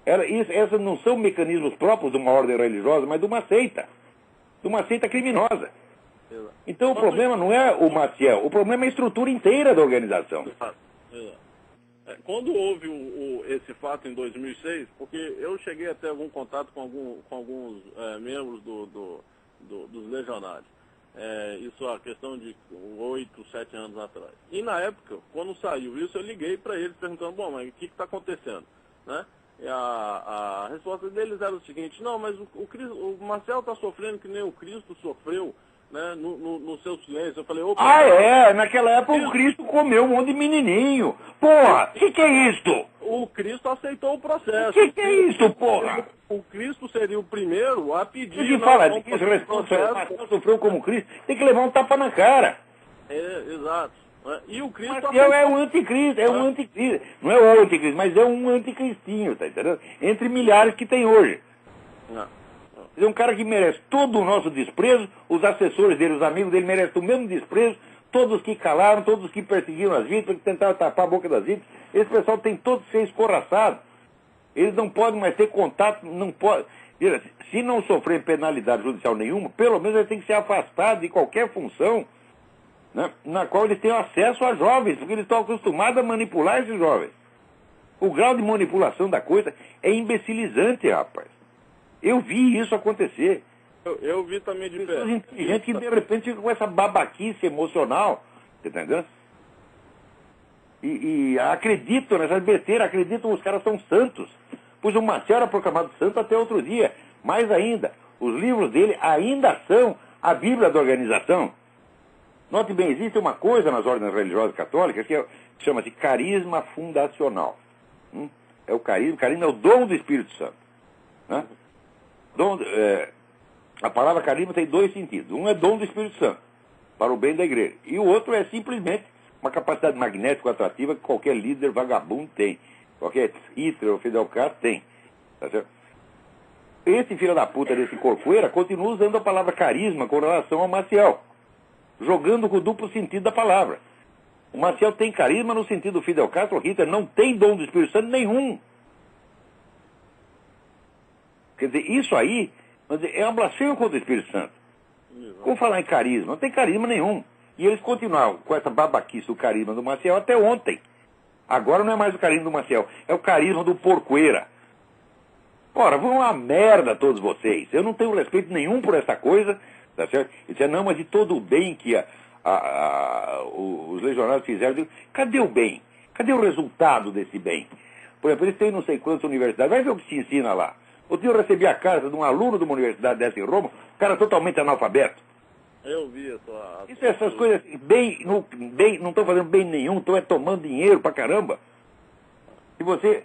Essas não são mecanismos próprios de uma ordem religiosa, mas de uma seita criminosa. Então o problema não é o Maciel, o problema é a estrutura inteira da organização. Quando houve esse fato em 2006, porque eu cheguei a ter algum contato com alguns membros dos legionários, isso a questão de 8, 7 anos atrás. E na época, quando saiu isso, eu liguei para eles perguntando: bom, mas o que está acontecendo? Né? E a resposta deles era o seguinte: não, mas o Marcel está sofrendo que nem o Cristo sofreu, né, no seu silêncio. Eu falei: opa, naquela época o Cristo comeu um monte de menininho. Porra, o que é isto? O Cristo aceitou o processo. O que é isso, porra? O Cristo seria o primeiro a pedir... Se fala de que Marcel sofreu como Cristo, tem que levar um tapa na cara. Exato. E o Cristo... Marcel é um anticristo, um anticristo. Não é o anticristo, mas é um anticristinho, tá entendendo? Entre milhares que tem hoje. É um cara que merece todo o nosso desprezo, os assessores dele, os amigos dele merecem o mesmo desprezo, todos que calaram, todos que perseguiram as vítimas, que tentaram tapar a boca das vítimas. Esse pessoal tem todo que ser escorraçado. Eles não podem mais ter contato, não pode. Se não sofrer penalidade judicial nenhuma, pelo menos eles têm que ser afastados de qualquer função, né, na qual eles tenham acesso a jovens, porque eles estão acostumados a manipular esses jovens. O grau de manipulação da coisa é imbecilizante, rapaz. Eu vi isso acontecer. Eu vi também de perto. Inteligentes que de repente ficam com essa babaquice emocional, entendeu? E acreditam nessas besteiras, acreditam que os caras são santos. Pois o Maciel era proclamado santo até outro dia. Mais ainda, os livros dele ainda são a Bíblia da organização. Note bem, existe uma coisa nas ordens religiosas católicas que chama-se carisma fundacional. É o carisma é o dom do Espírito Santo. Né? A palavra carisma tem dois sentidos. Um é dom do Espírito Santo, para o bem da igreja. E o outro é simplesmente uma capacidade magnética atrativa que qualquer líder vagabundo tem. Qualquer Hitler ou Fidel Castro tem. Tá certo? Esse filho da puta desse Corcoeira continua usando a palavra carisma com relação ao Maciel, jogando com o duplo sentido da palavra. O Maciel tem carisma no sentido do Fidel Castro, o Hitler não tem dom do Espírito Santo nenhum. Quer dizer, isso aí é uma blasfêmia contra o Espírito Santo. Como falar em carisma? Não tem carisma nenhum. E eles continuaram com essa babaquice do carisma do Maciel até ontem. Agora não é mais o carisma do Maciel, é o carisma do Porcoeira. Ora, vão a merda todos vocês. Eu não tenho respeito nenhum por essa coisa, tá certo? Ele disse, não, mas de todo o bem que os legionários fizeram, eu digo, cadê o bem? Cadê o resultado desse bem? Por exemplo, eles têm não sei quantas universidades, vai ver o que se ensina lá. Outro dia eu recebi a carta de um aluno de uma universidade dessa em Roma, um cara totalmente analfabeto. Eu vi a sua... Isso, essas coisas, não estão fazendo bem nenhum, estão tomando dinheiro pra caramba. Se você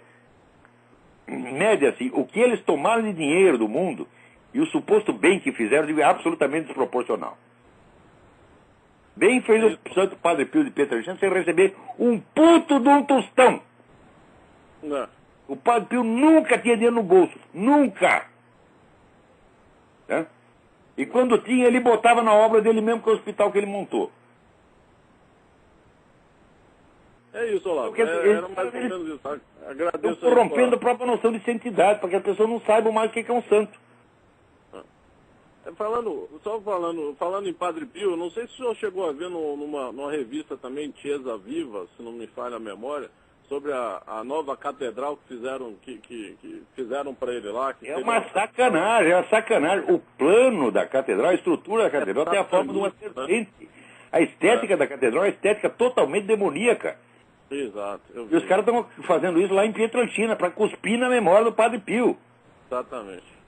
mede assim, o que eles tomaram de dinheiro do mundo e o suposto bem que fizeram, é absolutamente desproporcional. Bem fez o Santo Padre Pio de Pietrelcina sem receber um puto de um tostão. Não. O Padre Pio nunca tinha dinheiro no bolso. Nunca! Né? E quando tinha, ele botava na obra dele mesmo, que é o hospital que ele montou. É isso, Olavo. Porque Era mais ou menos isso. Agradeço. Estão corrompendo a própria noção de santidade, para que as pessoas não saibam mais o que é um santo. Falando em Padre Pio, não sei se o senhor chegou a ver numa revista também, Chiesa Viva, se não me falha a memória, sobre a nova catedral que fizeram para ele lá. É uma sacanagem, é uma sacanagem. O plano da catedral, a estrutura da catedral tem a forma de uma serpente. A estética da catedral é uma estética totalmente demoníaca. Exato. E os caras estão fazendo isso lá em Pietrelcina, para cuspir na memória do Padre Pio. Exatamente.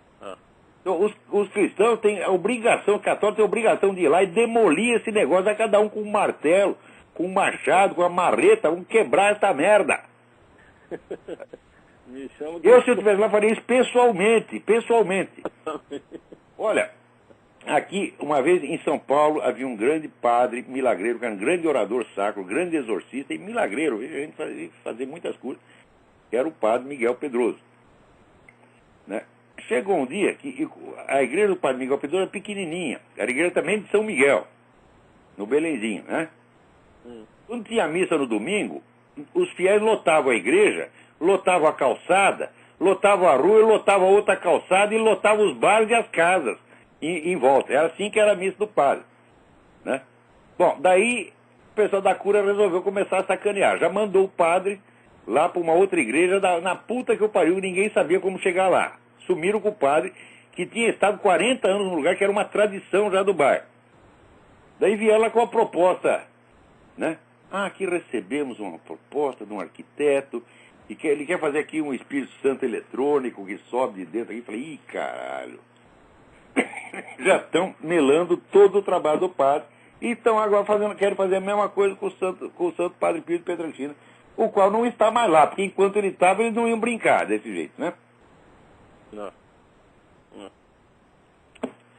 Então, os cristãos têm a obrigação, os católicos têm a obrigação de ir lá e demolir esse negócio, a cada um com um martelo, com um machado, com uma marreta, vamos quebrar essa merda. Se eu estivesse lá, faria isso pessoalmente. Olha, aqui, uma vez em São Paulo, havia um grande padre milagreiro, que era um grande orador sacro, grande exorcista e milagreiro, a gente fazia muitas coisas, que era o padre Miguel Pedroso. Né? Chegou um dia que a igreja do padre Miguel Pedroso era pequenininha, era a igreja também de São Miguel, no Belenzinho, né? Quando tinha missa no domingo, os fiéis lotavam a igreja, lotavam a calçada, lotavam a rua, lotavam outra calçada e lotavam os bares e as casas em volta. Era assim que era a missa do padre. Né? Bom, daí o pessoal da cura resolveu começar a sacanear. Já mandou o padre lá para uma outra igreja, na puta que o pariu, ninguém sabia como chegar lá. Sumiram com o padre, que tinha estado 40 anos no lugar, que era uma tradição já do bairro. Daí vieram lá com a proposta, né? Aqui recebemos uma proposta de um arquiteto, e que ele quer fazer aqui um Espírito Santo eletrônico que sobe de dentro aqui. Eu falei, ih, caralho. Já estão melando todo o trabalho do padre, e estão agora querem fazer a mesma coisa com o Santo Padre Pio de Pietrelcina, o qual não está mais lá, porque enquanto ele estava, eles não iam brincar desse jeito, né? Não.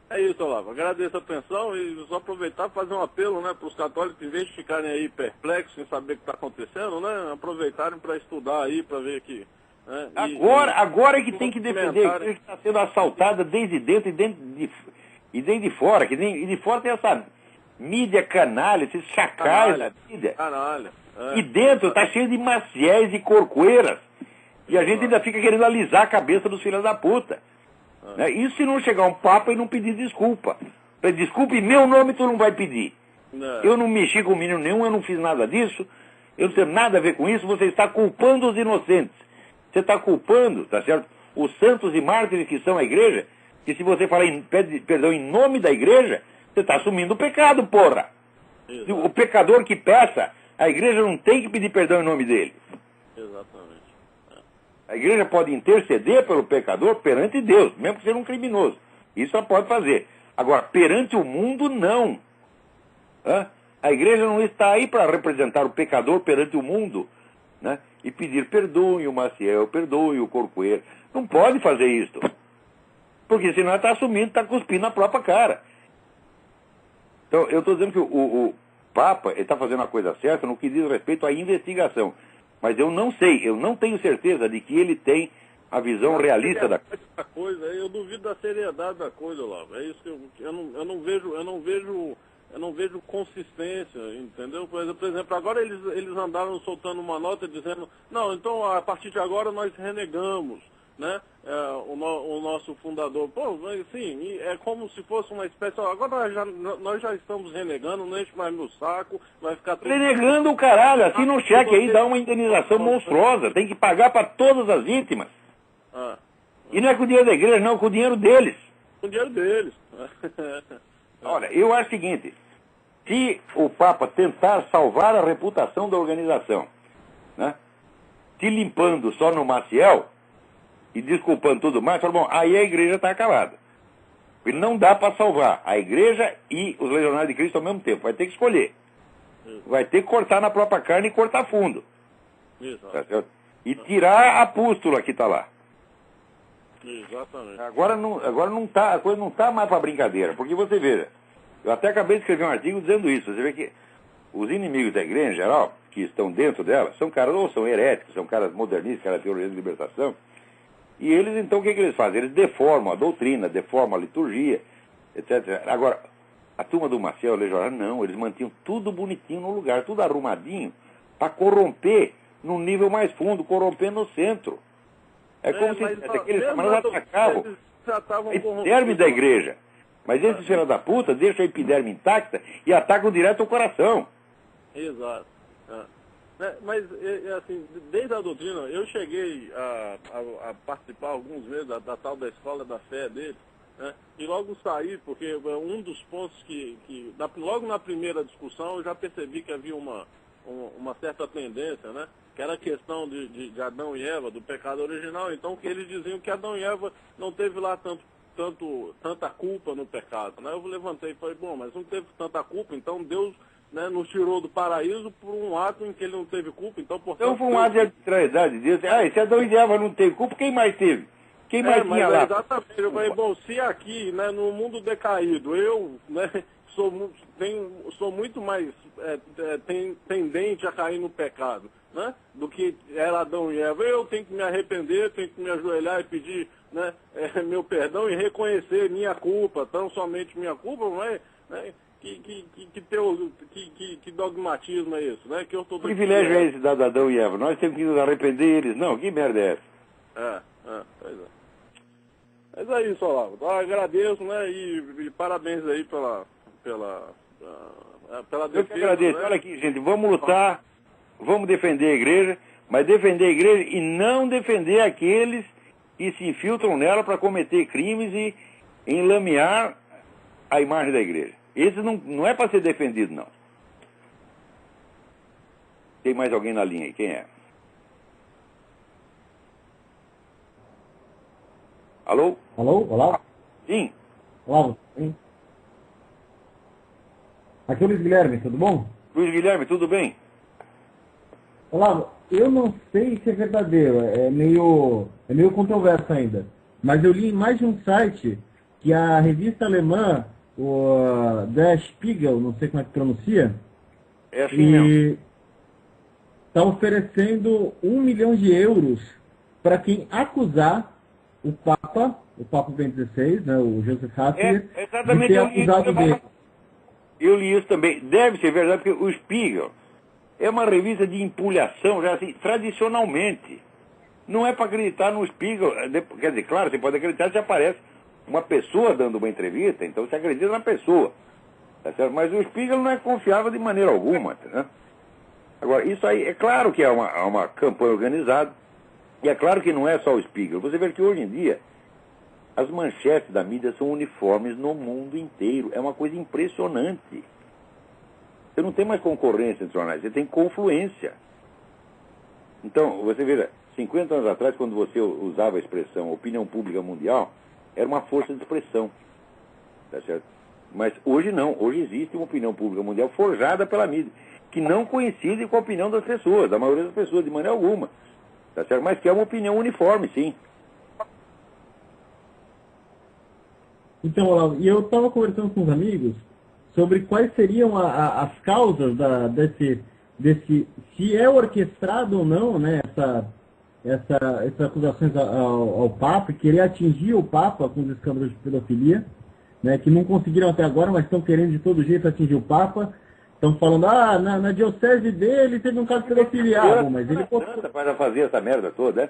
É isso, Olavo. Agradeço a atenção e só aproveitar e fazer um apelo, né, para os católicos, em vez de ficarem aí perplexos sem saber o que está acontecendo, né, aproveitarem para estudar aí, para ver que... Né, agora é que tem que defender a igreja que está sendo assaltada desde dentro e desde fora, e de fora tem essa mídia canalha, esses chacais da mídia. Canalha. E dentro está cheio de maciéis e corcoeiras. E a gente ainda fica querendo alisar a cabeça dos filhos da puta. Né? Isso se não chegar um papa e não pedir desculpa. Desculpe, meu nome tu não vai pedir. Eu não mexi com menino nenhum, eu não fiz nada disso, eu não tenho nada a ver com isso, você está culpando os inocentes. Você está culpando, tá certo? Os santos e mártires que são a igreja, que se você falar pede perdão em nome da igreja, você está assumindo o pecado, porra. O pecador que peça, a igreja não tem que pedir perdão em nome dele. Exatamente. A igreja pode interceder pelo pecador perante Deus, mesmo que seja um criminoso. Isso ela pode fazer. Agora, perante o mundo, não. A igreja não está aí para representar o pecador perante o mundo, né? E pedir perdoe o Maciel, perdoe o Corcoeiro. Não pode fazer isso. Porque senão ela está assumindo, está cuspindo na própria cara. Então, eu estou dizendo que o Papa está fazendo a coisa certa no que diz respeito à investigação. Mas eu não sei, eu não tenho certeza de que ele tem a visão realista da coisa. Eu duvido da seriedade da coisa, Olavo. É isso que eu não vejo consistência, entendeu? Por exemplo, agora eles andaram soltando uma nota dizendo, não, então a partir de agora nós renegamos, né? O nosso fundador. Pô, assim, é como se fosse uma espécie. Agora nós já estamos renegando, não enche mais meu saco, vai ficar tudo. Renegando o caralho, assina um cheque aí, dá uma indenização monstruosa, tem que pagar para todas as vítimas. E não é com o dinheiro da igreja, não, é com o dinheiro deles. Com o dinheiro deles. Olha, eu acho o seguinte, se o Papa tentar salvar a reputação da organização, né, se limpando só no Maciel e desculpando tudo mais, fala, bom, aí a igreja está acabada. Porque não dá para salvar a igreja e os legionários de Cristo ao mesmo tempo, vai ter que escolher. Vai ter que cortar na própria carne e cortar fundo. Tá certo? E tirar a pústula que está lá. Exatamente. Agora não tá, a coisa não está mais para brincadeira, porque você veja, eu até acabei de escrever um artigo dizendo isso, você vê que os inimigos da igreja em geral, que estão dentro dela, são caras, ou são heréticos, são caras modernistas, caras de teoria de libertação, e eles então o que eles fazem? Eles deformam a doutrina, deformam a liturgia, etc. Agora, a turma do Maciel, legionário, não, eles mantinham tudo bonitinho no lugar, tudo arrumadinho, para corromper no nível mais fundo, corromper no centro. É como se aqueles camaradas atacavam a epiderme da igreja. Mas esses filhos da puta deixam a epiderme intacta e atacam direto o coração. Exato. Mas, assim, desde a doutrina, eu cheguei a participar alguns meses da tal da escola da fé deles, né, e logo saí, porque um dos pontos logo na primeira discussão, eu já percebi que havia uma certa tendência, né, que era a questão de Adão e Eva, do pecado original, então que eles diziam que Adão e Eva não teve lá tanta culpa no pecado, né? Eu levantei e falei, bom, mas não teve tanta culpa, então Deus, né, nos tirou do paraíso por um ato em que ele não teve culpa, então portanto... Então foi um ato de arbitrariedade de Deus. Se Adão e Eva não teve culpa, quem mais teve? Quem mais tinha lá? Exatamente, eu falei, bom, se aqui, né, no mundo decaído, eu, né, sou muito mais tendente a cair no pecado, né, do que era Adão e Eva, eu tenho que me arrepender, tenho que me ajoelhar e pedir, né, meu perdão e reconhecer minha culpa, tão somente minha culpa, mas, né, que dogmatismo é esse, né? Que privilégio é esse da Adão e Eva? Nós temos que nos arrepender eles. Não, que merda é essa? Pois é. Mas é isso, Olavo. Eu agradeço, né? E parabéns aí pela defesa. Eu que agradeço. Né? Olha aqui, gente, vamos lutar, vamos defender a igreja, mas defender a igreja e não defender aqueles que se infiltram nela para cometer crimes e enlamear a imagem da igreja. Esse não é para ser defendido, não. Tem mais alguém na linha aí? Quem é? Alô? Alô? Olá? Sim. Olá, sim. Aqui é o Luiz Guilherme, tudo bom? Luiz Guilherme, tudo bem? Olá, eu não sei se é verdadeiro, é meio controverso ainda. Mas eu li em mais de um site que a revista alemã, o Der Spiegel, não sei como é que pronuncia, é assim mesmo, está oferecendo 1 milhão de euros para quem acusar o Papa Bento XVI, né, o Joseph Ratzinger, de ter acusado dele. Eu li isso também. Deve ser verdade, porque o Spiegel é uma revista de empulhação, já assim, tradicionalmente. Não é para acreditar no Spiegel. Quer dizer, claro, você pode acreditar se aparece uma pessoa dando uma entrevista, então você acredita na pessoa. Tá certo? Mas o Spiegel não é confiável de maneira alguma. Né? Agora, isso aí, é claro que é uma campanha organizada, e é claro que não é só o Spiegel. Você vê que hoje em dia, as manchetes da mídia são uniformes no mundo inteiro. É uma coisa impressionante. Você não tem mais concorrência entre jornais, você tem confluência. Então, você veja, 50 anos atrás, quando você usava a expressão opinião pública mundial, era uma força de expressão. Tá certo? Mas hoje não. Hoje existe uma opinião pública mundial forjada pela mídia, que não coincide com a opinião das pessoas, da maioria das pessoas, de maneira alguma. Tá certo? Mas que é uma opinião uniforme, sim. Então, Olavo, e eu estava conversando com os amigos sobre quais seriam as causas desse se é orquestrado ou não, né, essas acusações ao Papa, querer atingir o Papa com os escândalos de pedofilia, né, que não conseguiram até agora, mas estão querendo de todo jeito atingir o Papa. Estão falando, na diocese dele teve um caso de pedofilia, mas ele... Para fazer essa merda toda, né?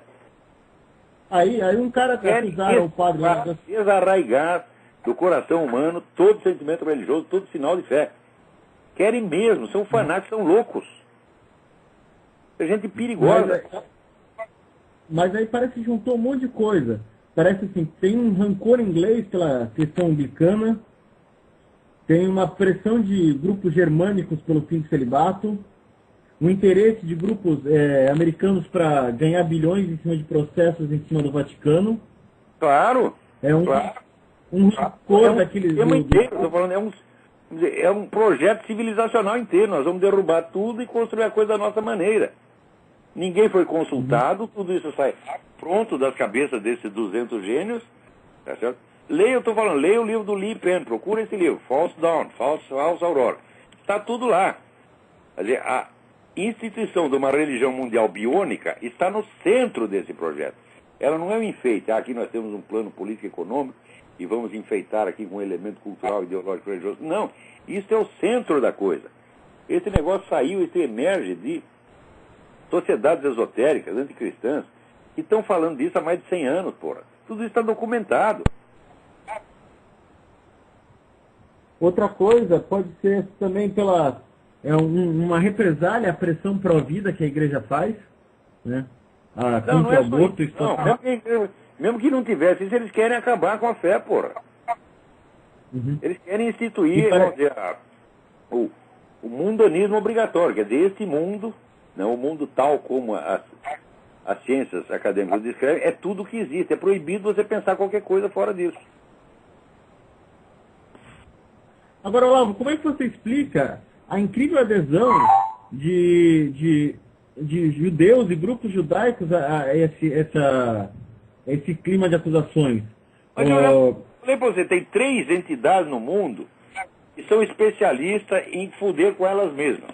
Aí um cara que acusaram o padre lá... Desarraigar do coração humano todo sentimento religioso, todo sinal de fé. Querem mesmo, são fanáticos, são loucos. É gente perigosa. Mas aí parece que juntou um monte de coisa. Parece assim, tem um rancor inglês pela questão anglicana, tem uma pressão de grupos germânicos pelo fim do celibato, um interesse de grupos americanos para ganhar bilhões em cima de processos em cima do Vaticano. Claro. Um rancor daqueles... Estou falando, é um projeto civilizacional inteiro. Nós vamos derrubar tudo e construir a coisa da nossa maneira. Ninguém foi consultado, tudo isso sai pronto das cabeças desses 200 gênios, tá certo? Leia o livro do Lee Penn, procura esse livro, False Dawn, False Aurora. Está tudo lá. Quer dizer, a instituição de uma religião mundial biônica está no centro desse projeto. Ela não é um enfeite. Aqui nós temos um plano político e econômico e vamos enfeitar aqui com um elemento cultural, ideológico, religioso. Não, isso é o centro da coisa. Esse negócio saiu, isso emerge de sociedades esotéricas, anticristãs, que estão falando disso há mais de 100 anos, porra. Tudo isso está documentado. Outra coisa pode ser também pela uma represália à pressão pró-vida que a igreja faz, né? Contra o aborto. Mesmo que não tivesse isso, eles querem acabar com a fé, porra. Uhum. Eles querem instituir o mundanismo obrigatório, quer dizer, esse mundo, não, o mundo tal como as ciências acadêmicas descrevem, é tudo que existe. É proibido você pensar qualquer coisa fora disso. Agora, Olavo, como é que você explica a incrível adesão de judeus e grupos judaicos a esse clima de acusações? Mas eu falei para você, tem 3 entidades no mundo que são especialistas em fuder com elas mesmas.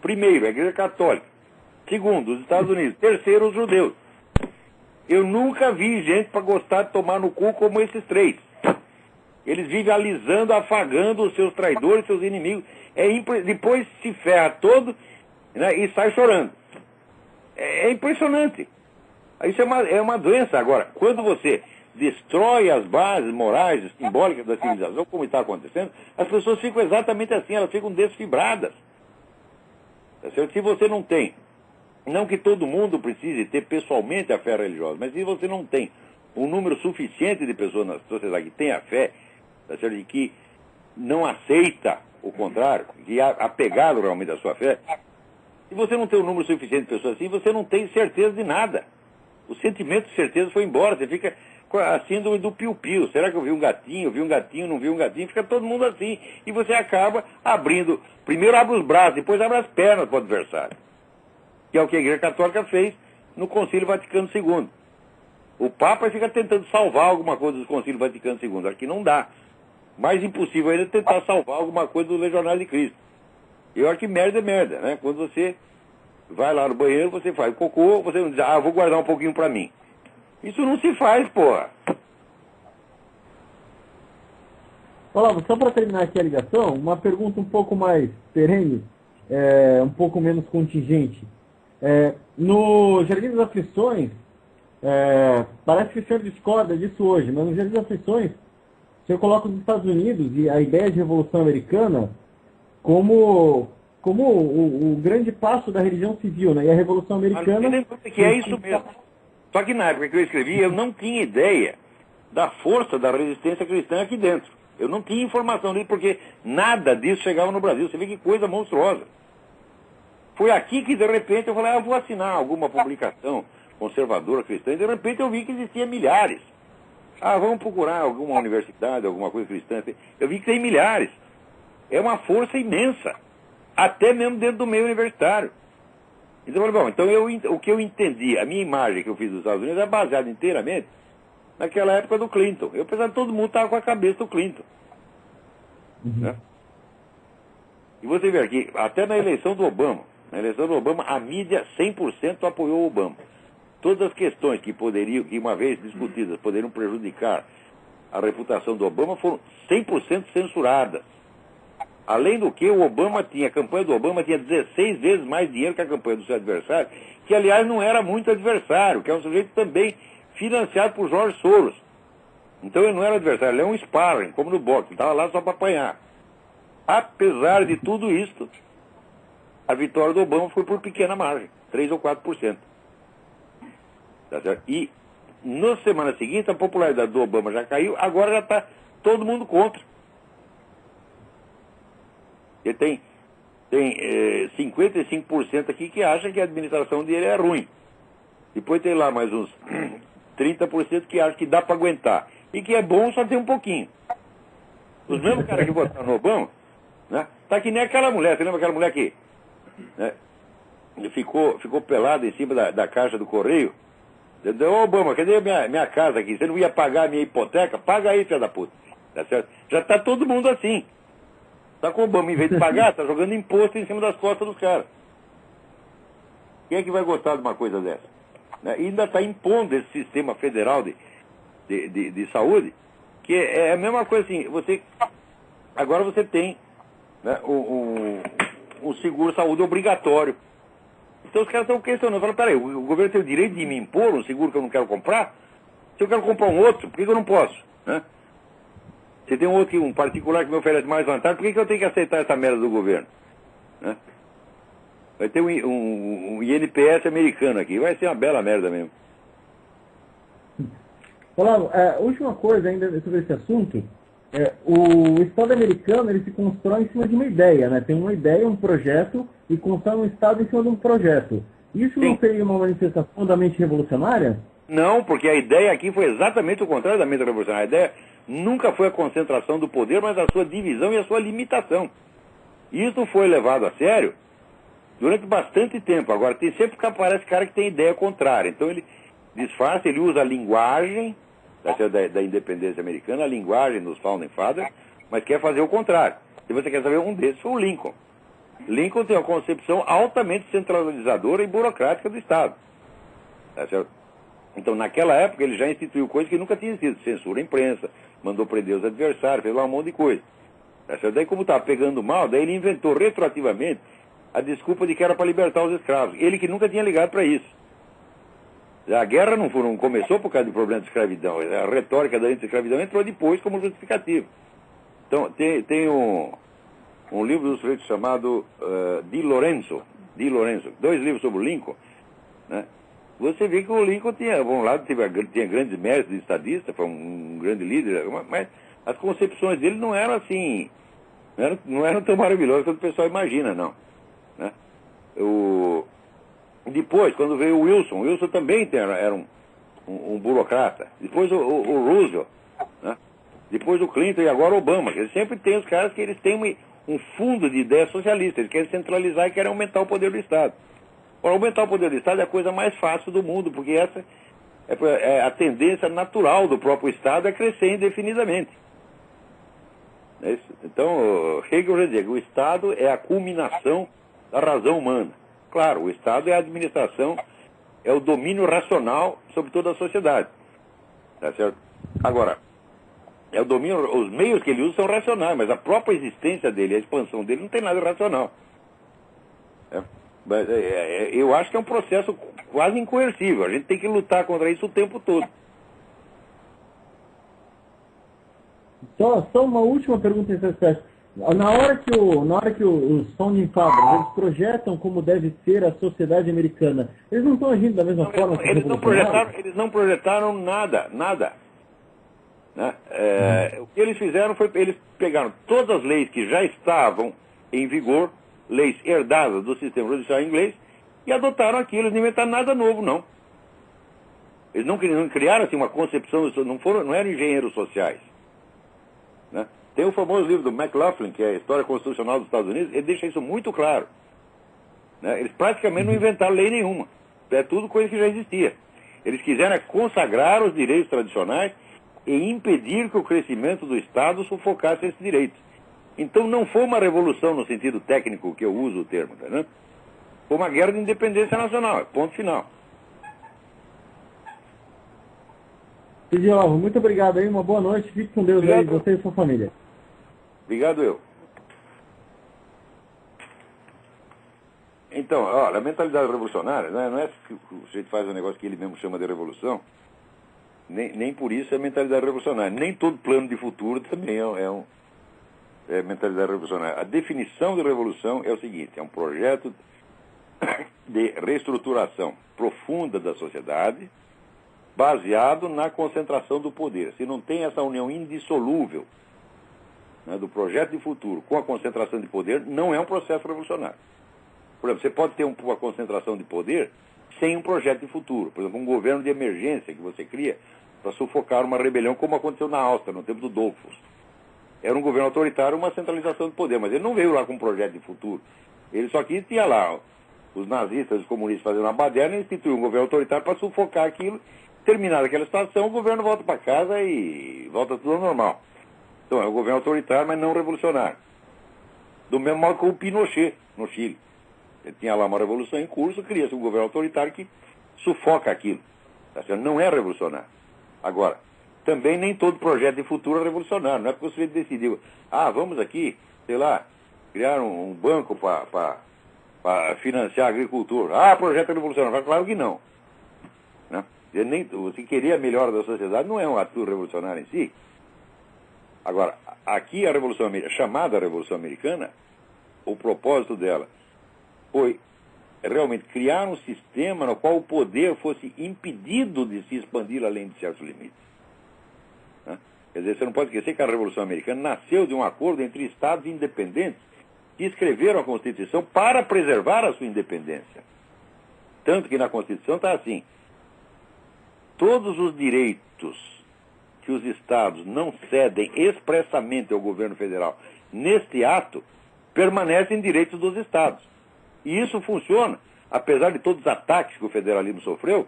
Primeiro, a Igreja Católica. Segundo, os Estados Unidos. Terceiro, os judeus. Eu nunca vi gente para gostar de tomar no cu como esses 3. Eles vivem alisando, afagando os seus traidores, seus inimigos. Depois se ferra todo, né, e sai chorando. É impressionante. Isso é uma doença. Agora, quando você destrói as bases morais, simbólicas da civilização, como está acontecendo, as pessoas ficam exatamente assim, elas ficam desfibradas. Se você não tem, não que todo mundo precise ter pessoalmente a fé religiosa, mas se você não tem um número suficiente de pessoas na sociedade que tem a fé, e que não aceita o contrário, que é apegado realmente à sua fé, se você não tem um número suficiente de pessoas assim, você não tem certeza de nada. O sentimento de certeza foi embora, você fica com a síndrome do piu-piu. Será que eu vi um gatinho, não vi um gatinho? Fica todo mundo assim. E você acaba abrindo, primeiro abre os braços, depois abre as pernas para o adversário. Que é o que a Igreja Católica fez no Concílio Vaticano II. O Papa fica tentando salvar alguma coisa do Concílio Vaticano II. Aqui não dá. Mais impossível ainda é tentar salvar alguma coisa do Legionário de Cristo. Eu acho que merda é merda, né? Quando você vai lá no banheiro, você faz cocô, você não diz, vou guardar um pouquinho pra mim. Isso não se faz, porra. Olavo, só para terminar aqui a ligação, uma pergunta um pouco mais perene, um pouco menos contingente. No Jardim das Aflições, parece que o senhor discorda disso hoje, mas no Jardim das Aflições, o senhor coloca os Estados Unidos e a ideia de Revolução Americana como o grande passo da religião civil, né? E a Revolução Americana... Que é isso mesmo. Só que na época que eu escrevi, eu não tinha ideia da força da resistência cristã aqui dentro. Eu não tinha informação disso, porque nada disso chegava no Brasil. Você vê que coisa monstruosa. Foi aqui que, de repente, eu falei, vou assinar alguma publicação conservadora cristã, e de repente eu vi que existia milhares. Vamos procurar alguma universidade, alguma coisa cristã. Eu vi que tem milhares. É uma força imensa. Até mesmo dentro do meio universitário. Então eu falei, o que eu entendi, a minha imagem que eu fiz dos Estados Unidos é baseada inteiramente naquela época do Clinton. Eu pensava que todo mundo estava com a cabeça do Clinton. Uhum. Né? E você vê aqui, até na eleição do Obama, a mídia 100% apoiou o Obama. Todas as questões que uma vez discutidas, poderiam prejudicar a reputação do Obama foram 100% censuradas. Além do que, a campanha do Obama tinha 16 vezes mais dinheiro que a campanha do seu adversário, que aliás não era muito adversário, que é um sujeito também financiado por George Soros. Então ele não era adversário, ele é um sparring, como no boxe, ele estava lá só para apanhar. Apesar de tudo isso, a vitória do Obama foi por pequena margem, 3 ou 4%. Tá certo? E na semana seguinte a popularidade do Obama já caiu, agora já está todo mundo contra. Ele tem 55% aqui que acha que a administração dele é ruim. Depois tem lá mais uns 30% que acha que dá para aguentar. E que é bom só ter um pouquinho. Os mesmos caras que votaram no Obama, né, tá que nem aquela mulher. Você lembra aquela mulher que, né, ficou pelada em cima da caixa do correio? Ô Obama, cadê minha casa aqui? Você não ia pagar a minha hipoteca? Paga aí, filha da puta. Tá certo? Já tá todo mundo assim. Tá com o Obama, em vez de pagar, tá jogando imposto em cima das costas dos caras. Quem é que vai gostar de uma coisa dessa? Né? E ainda está impondo esse sistema federal de saúde, que é a mesma coisa assim, agora você tem, né, um seguro-saúde obrigatório. Então os caras estão questionando, falam, peraí, o governo tem o direito de me impor um seguro que eu não quero comprar? Se eu quero comprar um outro, por que eu não posso? Né? Se tem um particular que me oferece mais vantagem, por que eu tenho que aceitar essa merda do governo? Né? Vai ter um INPS americano aqui, vai ser uma bela merda mesmo. Olavo, última coisa ainda sobre esse assunto, o Estado americano ele se constrói em cima de uma ideia, né? Tem uma ideia, um projeto, e constrói um Estado em cima de um projeto. Isso Sim. Não seria uma manifestação da mente revolucionária? Não, porque a ideia aqui foi exatamente o contrário da mente revolucionária. A ideia nunca foi a concentração do poder, mas a sua divisão e a sua limitação. Isso foi levado a sério durante bastante tempo. Agora, sempre que aparece cara que tem ideia contrária. Então ele disfarça, ele usa a linguagem da independência americana, a linguagem dos Founding Fathers, mas quer fazer o contrário. Se você quer saber, um desses foi o Lincoln. Lincoln tem uma concepção altamente centralizadora e burocrática do Estado. Tá certo? Então, naquela época, ele já instituiu coisas que nunca tinham sido. Censura a imprensa, mandou prender os adversários, fez lá um monte de coisa. Tá certo? Daí, como estava pegando mal, daí ele inventou retroativamente a desculpa de que era para libertar os escravos. Ele que nunca tinha ligado para isso. A guerra não começou por causa do problema de escravidão. A retórica da anti-escravidão entrou depois como justificativo. Então, tem um livro do sujeito chamado Di Lorenzo, 2 livros sobre o Lincoln, né? Você vê que o Lincoln tinha, por um lado, tinha grandes méritos de estadista, foi um grande líder, mas as concepções dele não eram assim, não eram tão maravilhosas quanto o pessoal imagina, não. Né? Depois, quando veio o Wilson também era um burocrata. Depois o Roosevelt, né? Depois o Clinton e agora o Obama. Eles sempre tem os caras que eles têm um fundo de ideias socialistas. Eles querem centralizar e querem aumentar o poder do Estado. Para aumentar o poder do Estado é a coisa mais fácil do mundo, porque essa é a tendência natural do próprio Estado é crescer indefinidamente. Então, Hegel já dizia que o Estado é a culminação da razão humana. Claro, o Estado é a administração, é o domínio racional sobre toda a sociedade. Tá certo? Agora, é o domínio, os meios que ele usa são racionais, mas a própria existência dele, a expansão dele, não tem nada racional. Eu acho que é um processo quase incoercível. A gente tem que lutar contra isso o tempo todo. Só uma última pergunta interessante. Na hora que os Founding Fathers eles projetam como deve ser a sociedade americana, eles não estão agindo da mesma forma que eles não projetaram nada. Né? O que eles fizeram foi, eles pegaram todas as leis que já estavam em vigor, leis herdadas do sistema judicial inglês, e adotaram aquilo. Eles não inventaram nada novo, não. Eles não criaram assim, uma concepção, não eram engenheiros sociais. Né? Tem o famoso livro do McLaughlin, que é a História Constitucional dos Estados Unidos, ele deixa isso muito claro. Né? Eles praticamente não inventaram lei nenhuma. É tudo coisa que já existia. Eles quiseram consagrar os direitos tradicionais e impedir que o crescimento do Estado sufocasse esses direitos. Então não foi uma revolução no sentido técnico que eu uso o termo, né? Foi uma guerra de independência nacional, ponto final. Olavo, muito obrigado aí, uma boa noite, fique com Deus aí, você e sua família. Obrigado eu. Então, a mentalidade revolucionária, né, não é que o sujeito faz um negócio que ele mesmo chama de revolução, Nem por isso é mentalidade revolucionária. Nem todo plano de futuro também é mentalidade revolucionária. A definição de revolução é o seguinte: é um projeto de reestruturação profunda da sociedade, baseado na concentração do poder. Se não tem essa união indissolúvel, né, do projeto de futuro com a concentração de poder, não é um processo revolucionário. Por exemplo, você pode ter uma concentração de poder sem um projeto de futuro. Por exemplo, um governo de emergência que você cria para sufocar uma rebelião, como aconteceu na Áustria, no tempo do Dollfuss. Era um governo autoritário, uma centralização de poder, mas ele não veio lá com um projeto de futuro. Ele só tinha lá os nazistas, os comunistas fazendo uma baderna, e instituiu um governo autoritário para sufocar aquilo. Terminada aquela situação, o governo volta para casa e volta tudo ao normal. Então é um governo autoritário, mas não revolucionário. Do mesmo modo que o Pinochet, no Chile. Ele tinha lá uma revolução em curso, cria-se um governo autoritário que sufoca aquilo. Não é revolucionário. Agora, também nem todo projeto de futuro é revolucionário. Não é porque você decidiu, vamos aqui, sei lá, criar um banco para financiar a agricultura. Projeto revolucionário. Claro que não. Né? Você querer a melhora da sociedade não é um ato revolucionário em si. Agora, aqui a Revolução Americana, chamada Revolução Americana, o propósito dela foi realmente criar um sistema no qual o poder fosse impedido de se expandir além de certos limites. Né? Quer dizer, você não pode esquecer que a Revolução Americana nasceu de um acordo entre estados independentes que escreveram a Constituição para preservar a sua independência. Tanto que na Constituição está assim: todos os direitos que os estados não cedem expressamente ao governo federal neste ato permanecem direitos dos estados. E isso funciona, apesar de todos os ataques que o federalismo sofreu,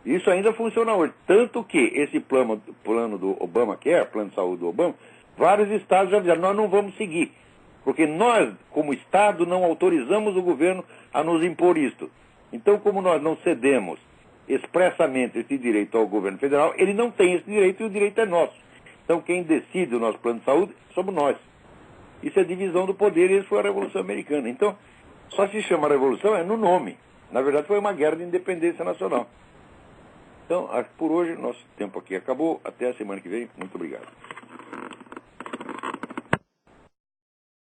isso ainda funciona hoje. Tanto que esse plano do Obamacare, plano de saúde do Obama, vários estados já disseram: nós não vamos seguir, porque nós, como estado, não autorizamos o governo a nos impor isto. Então, como nós não cedemos expressamente esse direito ao governo federal, ele não tem esse direito e o direito é nosso. Então, quem decide o nosso plano de saúde somos nós. Isso é divisão do poder e isso foi a Revolução Americana. Então, só se chama Revolução no nome. Na verdade, foi uma guerra de independência nacional. Então, acho que por hoje nosso tempo aqui acabou. Até a semana que vem. Muito obrigado.